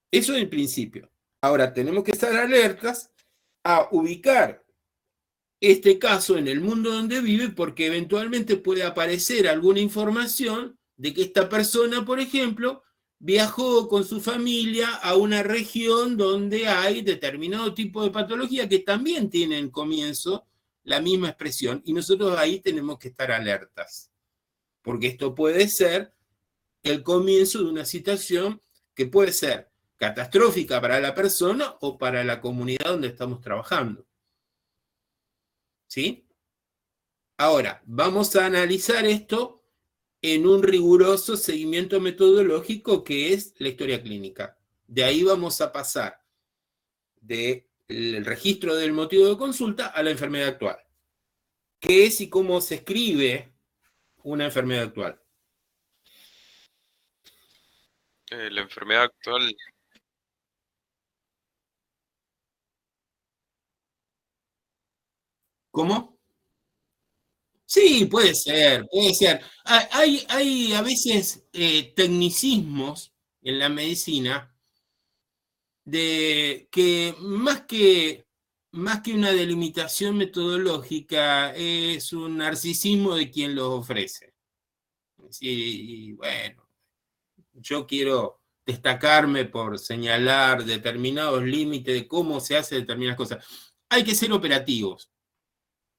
Eso en principio. Ahora, tenemos que estar alertas a ubicar este caso en el mundo donde vive, porque eventualmente puede aparecer alguna información de que esta persona, por ejemplo, viajó con su familia a una región donde hay determinado tipo de patología que también tiene en comienzo la misma expresión, y nosotros ahí tenemos que estar alertas, porque esto puede ser el comienzo de una situación que puede ser catastrófica para la persona o para la comunidad donde estamos trabajando. ¿Sí? Ahora, vamos a analizar esto en un riguroso seguimiento metodológico que es la historia clínica. De ahí vamos a pasar del registro del motivo de consulta a la enfermedad actual. ¿Qué es y cómo se escribe una enfermedad actual? La enfermedad actual, ¿Cómo? Sí, puede ser, puede ser. Hay a veces tecnicismos en la medicina de que más que una delimitación metodológica es un narcisismo de quien los ofrece. Sí, bueno, yo quiero destacarme por señalar determinados límites de cómo se hace determinadas cosas. Hay que ser operativos.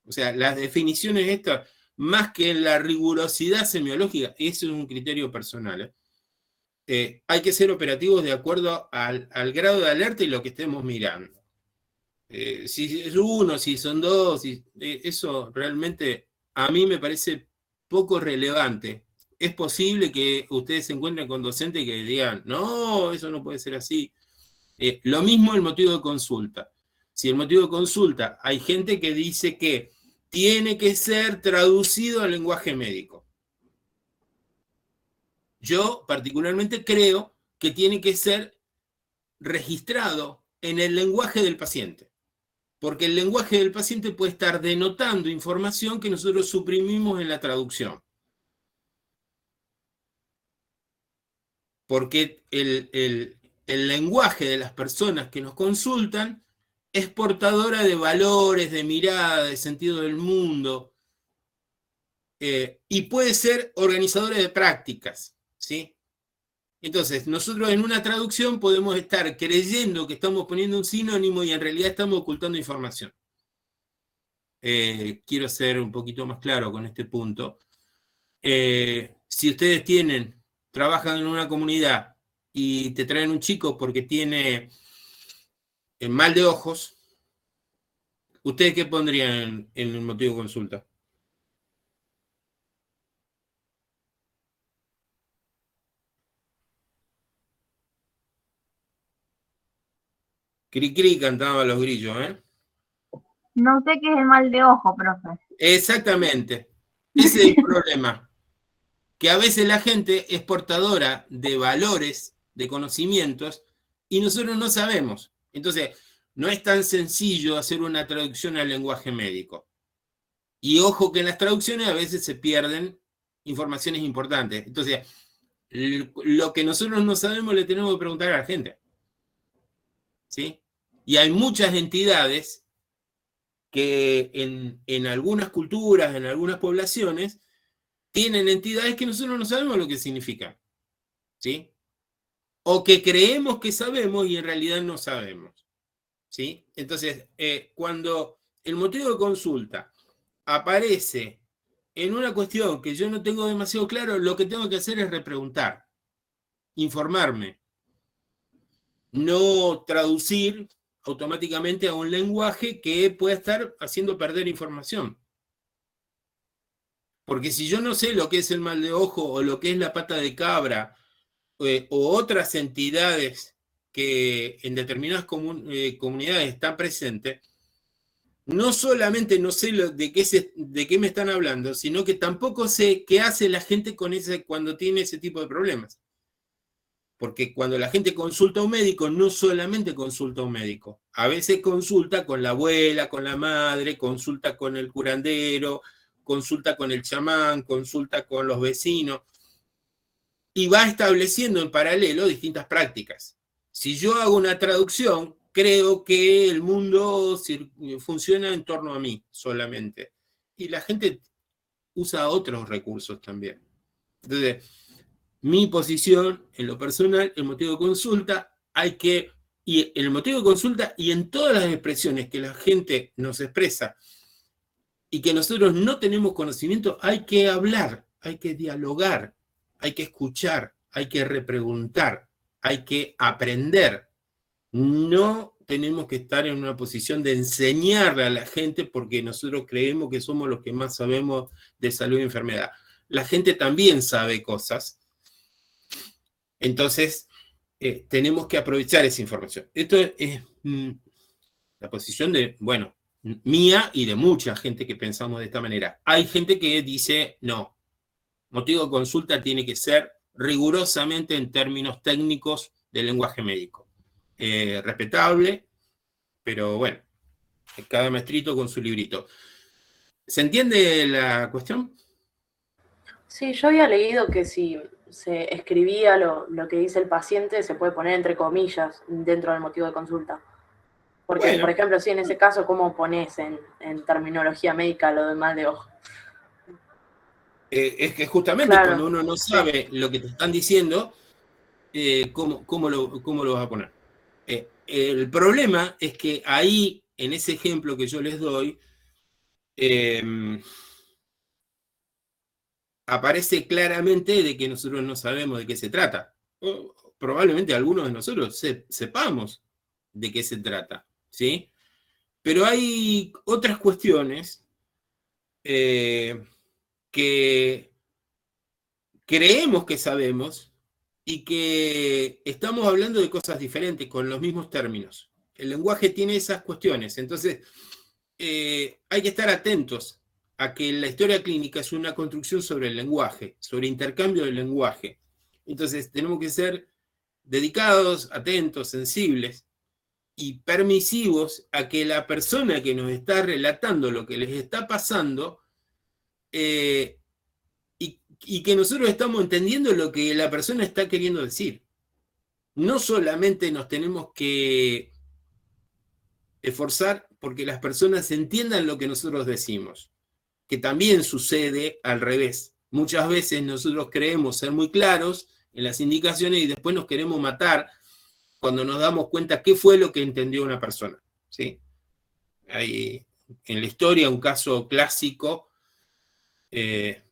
O sea, las definiciones estas, más que la rigurosidad semiológica, eso es un criterio personal. Hay que ser operativos de acuerdo al grado de alerta y lo que estemos mirando. Si es uno, si son dos, eso realmente a mí me parece poco relevante. Es posible que ustedes se encuentren con docentes que digan, no, eso no puede ser así. Lo mismo el motivo de consulta. Si el motivo de consulta, hay gente que dice que tiene que ser traducido al lenguaje médico. Yo particularmente creo que tiene que ser registrado en el lenguaje del paciente, porque el lenguaje del paciente puede estar denotando información que nosotros suprimimos en la traducción. Porque el lenguaje de las personas que nos consultan es portadora de valores, de mirada, de sentido del mundo, y puede ser organizadora de prácticas, ¿sí? Entonces, nosotros en una traducción podemos estar creyendo que estamos poniendo un sinónimo y en realidad estamos ocultando información. quiero ser un poquito más claro con este punto. Si ustedes trabajan en una comunidad y te traen un chico porque tiene mal de ojos, ¿ustedes qué pondrían en el motivo de consulta? Cri cri cantaban los grillos, ¿eh? No sé qué es el mal de ojo, profe. Exactamente. Ese es el problema. Que a veces la gente es portadora de valores, de conocimientos, y nosotros no sabemos. Entonces, no es tan sencillo hacer una traducción al lenguaje médico. Y ojo que en las traducciones a veces se pierden informaciones importantes. Entonces, lo que nosotros no sabemos le tenemos que preguntar a la gente. ¿Sí? Y hay muchas entidades que en algunas culturas, en algunas poblaciones, tienen entidades que nosotros no sabemos lo que significan. ¿Sí? O que creemos que sabemos y en realidad no sabemos. ¿Sí? Entonces, cuando el motivo de consulta aparece en una cuestión que yo no tengo demasiado claro, lo que tengo que hacer es repreguntar, informarme, no traducir automáticamente a un lenguaje que pueda estar haciendo perder información. Porque si yo no sé lo que es el mal de ojo o lo que es la pata de cabra o otras entidades que en determinadas comunidades están presentes, no solamente no sé de qué me están hablando, sino que tampoco sé qué hace la gente cuando tiene ese tipo de problemas. Porque cuando la gente consulta a un médico, no solamente consulta a un médico, a veces consulta con la abuela, con la madre, consulta con el curandero, consulta con el chamán, consulta con los vecinos, y va estableciendo en paralelo distintas prácticas. Si yo hago una traducción, creo que el mundo funciona en torno a mí solamente. Y la gente usa otros recursos también. Entonces, mi posición, en lo personal, el motivo de consulta, y el motivo de consulta y en todas las expresiones que la gente nos expresa y que nosotros no tenemos conocimiento, hay que hablar, hay que dialogar, hay que escuchar, hay que repreguntar, hay que aprender. No tenemos que estar en una posición de enseñarle a la gente porque nosotros creemos que somos los que más sabemos de salud y enfermedad. La gente también sabe cosas. Entonces, tenemos que aprovechar esa información. Esto es la posición mía y de mucha gente que pensamos de esta manera. Hay gente que dice, no, motivo de consulta tiene que ser rigurosamente en términos técnicos del lenguaje médico. Respetable, pero bueno, cada maestrito con su librito. ¿Se entiende la cuestión? Sí, yo había leído que si se escribía lo que dice el paciente, se puede poner entre comillas dentro del motivo de consulta. Porque, bueno, por ejemplo, en ese caso, ¿cómo pones en terminología médica lo de mal de ojo? Es que justamente claro, cuando uno no sabe lo que te están diciendo, ¿cómo lo vas a poner? El problema es que ahí, en ese ejemplo que yo les doy, aparece claramente de que nosotros no sabemos de qué se trata. O probablemente algunos de nosotros sepamos de qué se trata, ¿sí? Pero hay otras cuestiones que creemos que sabemos y que estamos hablando de cosas diferentes con los mismos términos. El lenguaje tiene esas cuestiones, entonces hay que estar atentos a que la historia clínica es una construcción sobre el lenguaje, sobre intercambio del lenguaje. Entonces tenemos que ser dedicados, atentos, sensibles y permisivos a que la persona que nos está relatando lo que les está pasando y que nosotros estamos entendiendo lo que la persona está queriendo decir. No solamente nos tenemos que esforzar porque las personas entiendan lo que nosotros decimos, que también sucede al revés. Muchas veces nosotros creemos ser muy claros en las indicaciones y después nos queremos matar cuando nos damos cuenta qué fue lo que entendió una persona, ¿sí? Hay en la historia un caso clásico que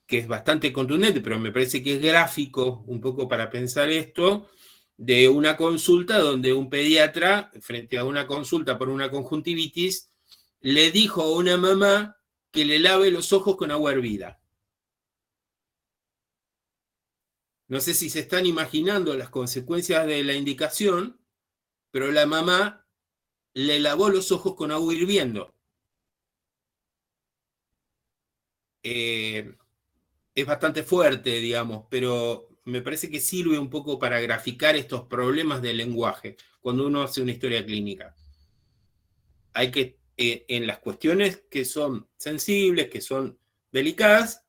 es bastante contundente, pero me parece que es gráfico un poco para pensar esto, de una consulta donde un pediatra, frente a una consulta por una conjuntivitis, le dijo a una mamá que le lave los ojos con agua hervida. No sé si se están imaginando las consecuencias de la indicación, pero la mamá le lavó los ojos con agua hirviendo. Es bastante fuerte, digamos, pero me parece que sirve un poco para graficar estos problemas del lenguaje cuando uno hace una historia clínica. Hay que, en las cuestiones que son sensibles, que son delicadas,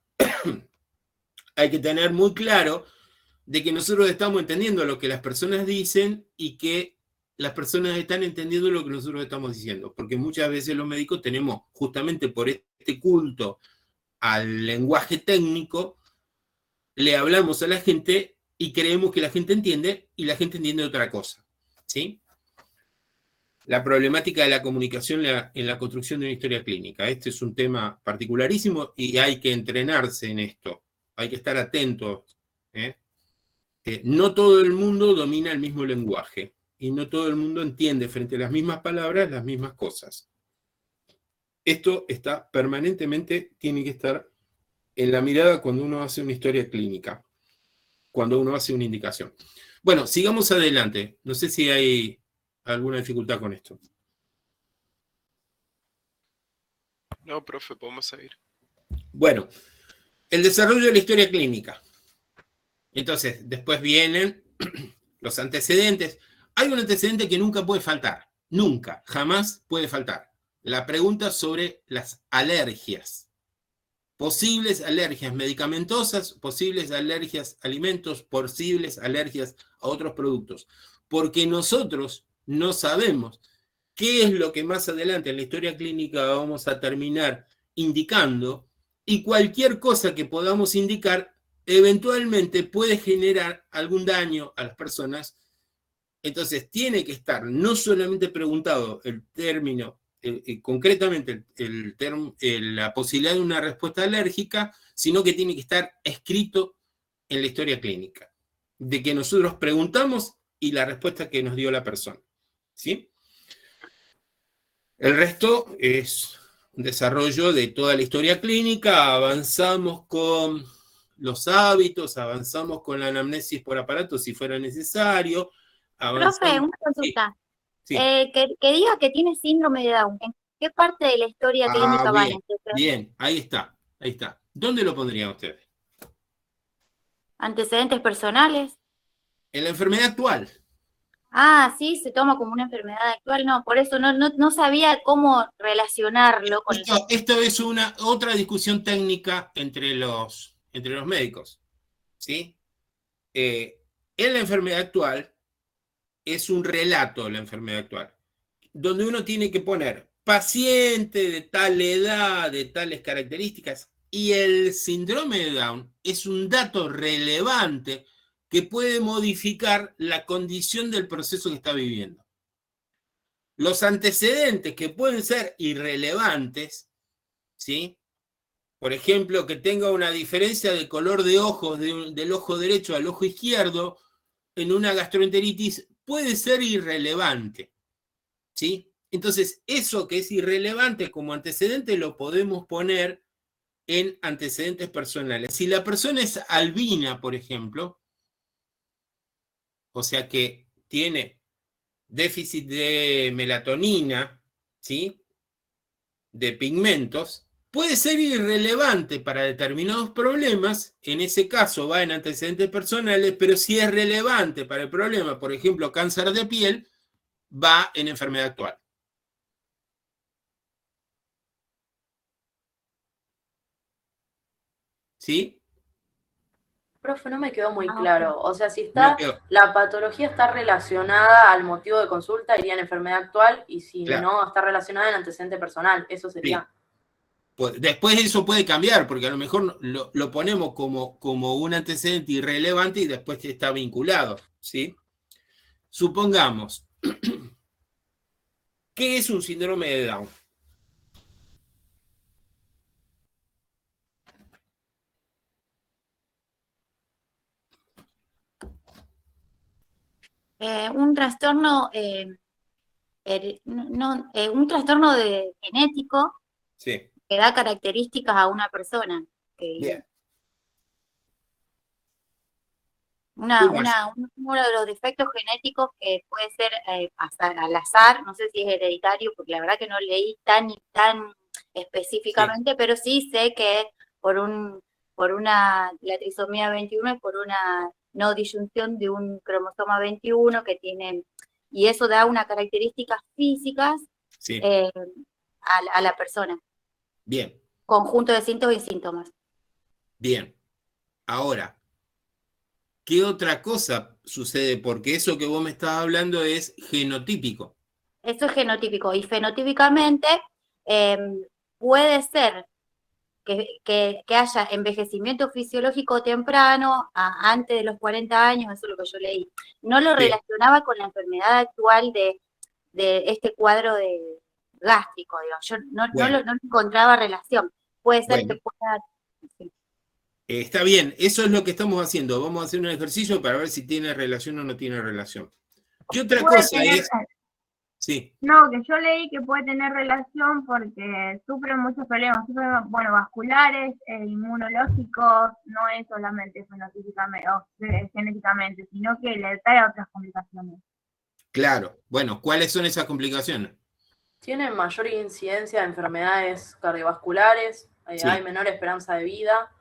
hay que tener muy claro de que nosotros estamos entendiendo lo que las personas dicen y que las personas están entendiendo lo que nosotros estamos diciendo, porque muchas veces los médicos tenemos, justamente por este culto al lenguaje técnico, le hablamos a la gente y creemos que la gente entiende y la gente entiende otra cosa, ¿sí? La problemática de la comunicación en la construcción de una historia clínica. Este es un tema particularísimo y hay que entrenarse en esto, hay que estar atentos, ¿eh? No todo el mundo domina el mismo lenguaje y no todo el mundo entiende frente a las mismas palabras las mismas cosas. Esto está permanentemente, tiene que estar en la mirada cuando uno hace una historia clínica, cuando uno hace una indicación. Bueno, sigamos adelante. No sé si hay alguna dificultad con esto. No, profe, podemos seguir. Bueno, el desarrollo de la historia clínica. Entonces, después vienen los antecedentes. Hay un antecedente que nunca puede faltar. Nunca, jamás puede faltar. La pregunta sobre las alergias. Posibles alergias medicamentosas, posibles alergias a alimentos, posibles alergias a otros productos. Porque nosotros no sabemos qué es lo que más adelante en la historia clínica vamos a terminar indicando, y cualquier cosa que podamos indicar eventualmente puede generar algún daño a las personas. Entonces tiene que estar no solamente preguntado el término, concretamente la posibilidad de una respuesta alérgica, sino que tiene que estar escrito en la historia clínica, de que nosotros preguntamos y la respuesta que nos dio la persona, ¿sí? El resto es un desarrollo de toda la historia clínica. Avanzamos con los hábitos, avanzamos con la anamnesis por aparato si fuera necesario. Profe, una consulta. Sí. Que diga que tiene síndrome de Down. ¿En qué parte de la historia clínica van? Bien, ahí está. ¿Dónde lo pondrían ustedes? ¿Antecedentes personales? En la enfermedad actual. Ah, sí, se toma como una enfermedad actual. No, por eso no sabía cómo relacionarlo con Esto es otra discusión técnica entre los médicos, ¿sí? En la enfermedad actual es un relato la enfermedad actual, donde uno tiene que poner paciente de tal edad, de tales características, y el síndrome de Down es un dato relevante que puede modificar la condición del proceso que está viviendo. Los antecedentes que pueden ser irrelevantes, ¿sí? Por ejemplo, que tenga una diferencia de color de ojos del ojo derecho al ojo izquierdo en una gastroenteritis, puede ser irrelevante, ¿sí? Entonces, eso que es irrelevante como antecedente lo podemos poner en antecedentes personales. Si la persona es albina, por ejemplo, o sea que tiene déficit de melatonina, ¿sí? De pigmentos, puede ser irrelevante para determinados problemas. En ese caso va en antecedentes personales, pero si es relevante para el problema, por ejemplo, cáncer de piel, va en enfermedad actual. ¿Sí? Profe, no me quedó muy claro. O sea, si No, la patología está relacionada al motivo de consulta, iría en enfermedad actual, y si no está relacionada en antecedente personal, eso sería. Sí. Después eso puede cambiar, porque a lo mejor lo ponemos como un antecedente irrelevante y después está vinculado, ¿sí? Supongamos, ¿qué es un síndrome de Down? Un trastorno, un trastorno genético Sí, que da características a una persona. bien. Uno de los defectos genéticos que puede ser al azar, no sé si es hereditario, porque la verdad que no leí tan específicamente, pero sí sé que la trisomía 21 es por una no disyunción de un cromosoma 21 que tiene, y eso da unas características físicas Sí, a la persona, bien, conjunto de síntomas y síntomas. bien. Ahora, ¿qué otra cosa sucede? Porque eso que vos me estás hablando es genotípico. Eso es genotípico, y fenotípicamente puede ser que haya envejecimiento fisiológico temprano, antes de los 40 años, eso es lo que yo leí. No lo Bien. relacionaba con la enfermedad actual de este cuadro gástrico, digo. Yo Bueno. no encontraba relación. Puede ser Bueno. que pueda... Sí. Está bien, eso es lo que estamos haciendo. Vamos a hacer un ejercicio para ver si tiene relación o no tiene relación. ¿Qué otra cosa es? Sí. No, que yo leí que puede tener relación porque sufre muchos problemas, bueno, vasculares, inmunológicos, no es solamente fenotípicamente o genéticamente, sino que le trae otras complicaciones. Claro. Bueno, ¿cuáles son esas complicaciones? Tienen mayor incidencia de enfermedades cardiovasculares, Sí. hay menor esperanza de vida,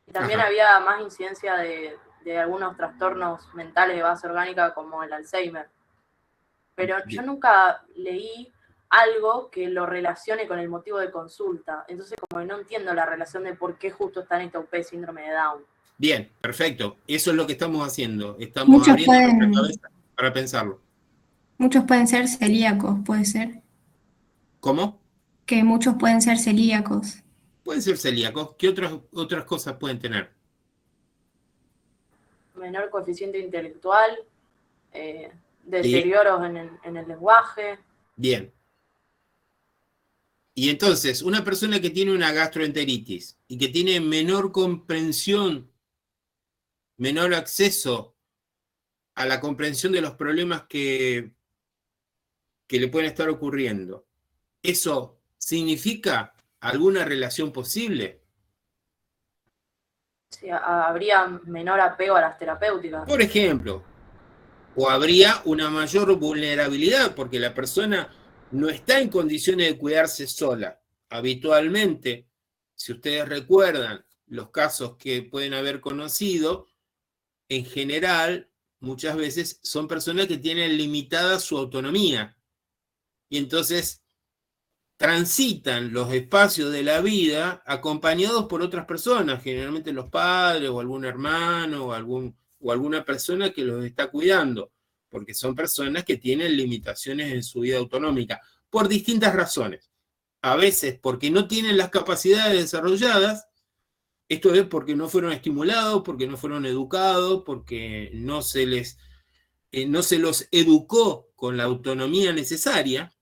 y también Ajá. había más incidencia de algunos trastornos mentales de base orgánica como el Alzheimer. Pero Bien. yo nunca leí algo que lo relacione con el motivo de consulta. Entonces, como que no entiendo la relación de por qué justo está en esta UP síndrome de Down. Bien, perfecto. Eso es lo que estamos haciendo. Estamos Muchos abriendo nuestra pueden, cabeza para pensarlo. muchos pueden ser celíacos, puede ser. ¿Cómo? Que muchos pueden ser celíacos. Pueden ser celíacos. ¿Qué otras cosas pueden tener? Menor coeficiente intelectual, deterioros en el lenguaje. Bien. Y entonces, una persona que tiene una gastroenteritis y que tiene menor comprensión, menor acceso a la comprensión de los problemas que le pueden estar ocurriendo, ¿eso significa alguna relación posible? Sí, habría menor apego a las terapéuticas. Por ejemplo, o habría una mayor vulnerabilidad porque la persona no está en condiciones de cuidarse sola. Habitualmente, si ustedes recuerdan los casos que pueden haber conocido, en general, muchas veces son personas que tienen limitada su autonomía y entonces transitan los espacios de la vida acompañados por otras personas, generalmente los padres o algún hermano o alguna persona que los está cuidando, porque son personas que tienen limitaciones en su vida autonómica, por distintas razones. A veces porque no tienen las capacidades desarrolladas, esto es porque no fueron estimulados, porque no fueron educados, porque no se los educó con la autonomía necesaria,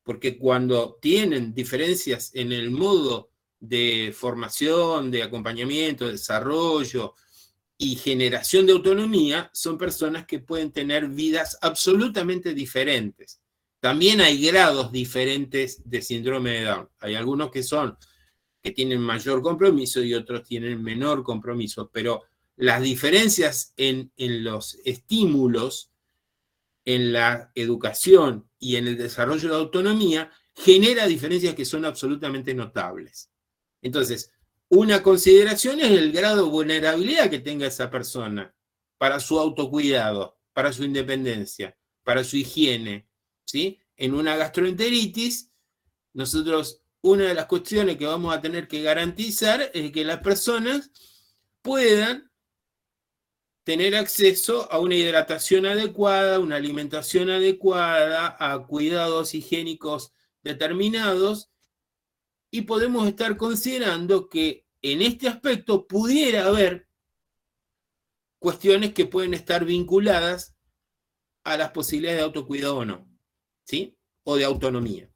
porque cuando tienen diferencias en el modo de formación, de acompañamiento, de desarrollo y generación de autonomía, son personas que pueden tener vidas absolutamente diferentes. También hay grados diferentes de síndrome de Down. Hay algunos que tienen mayor compromiso y otros tienen menor compromiso, pero las diferencias en los estímulos, en la educación y en el desarrollo de autonomía, genera diferencias que son absolutamente notables. Entonces, una consideración es el grado de vulnerabilidad que tenga esa persona para su autocuidado, para su independencia, para su higiene, ¿sí? En una gastroenteritis, nosotros, una de las cuestiones que vamos a tener que garantizar es que las personas puedan tener acceso a una hidratación adecuada, una alimentación adecuada, a cuidados higiénicos determinados, y podemos estar considerando que en este aspecto pudiera haber cuestiones que pueden estar vinculadas a las posibilidades de autocuidado o no, ¿sí? O de autonomía.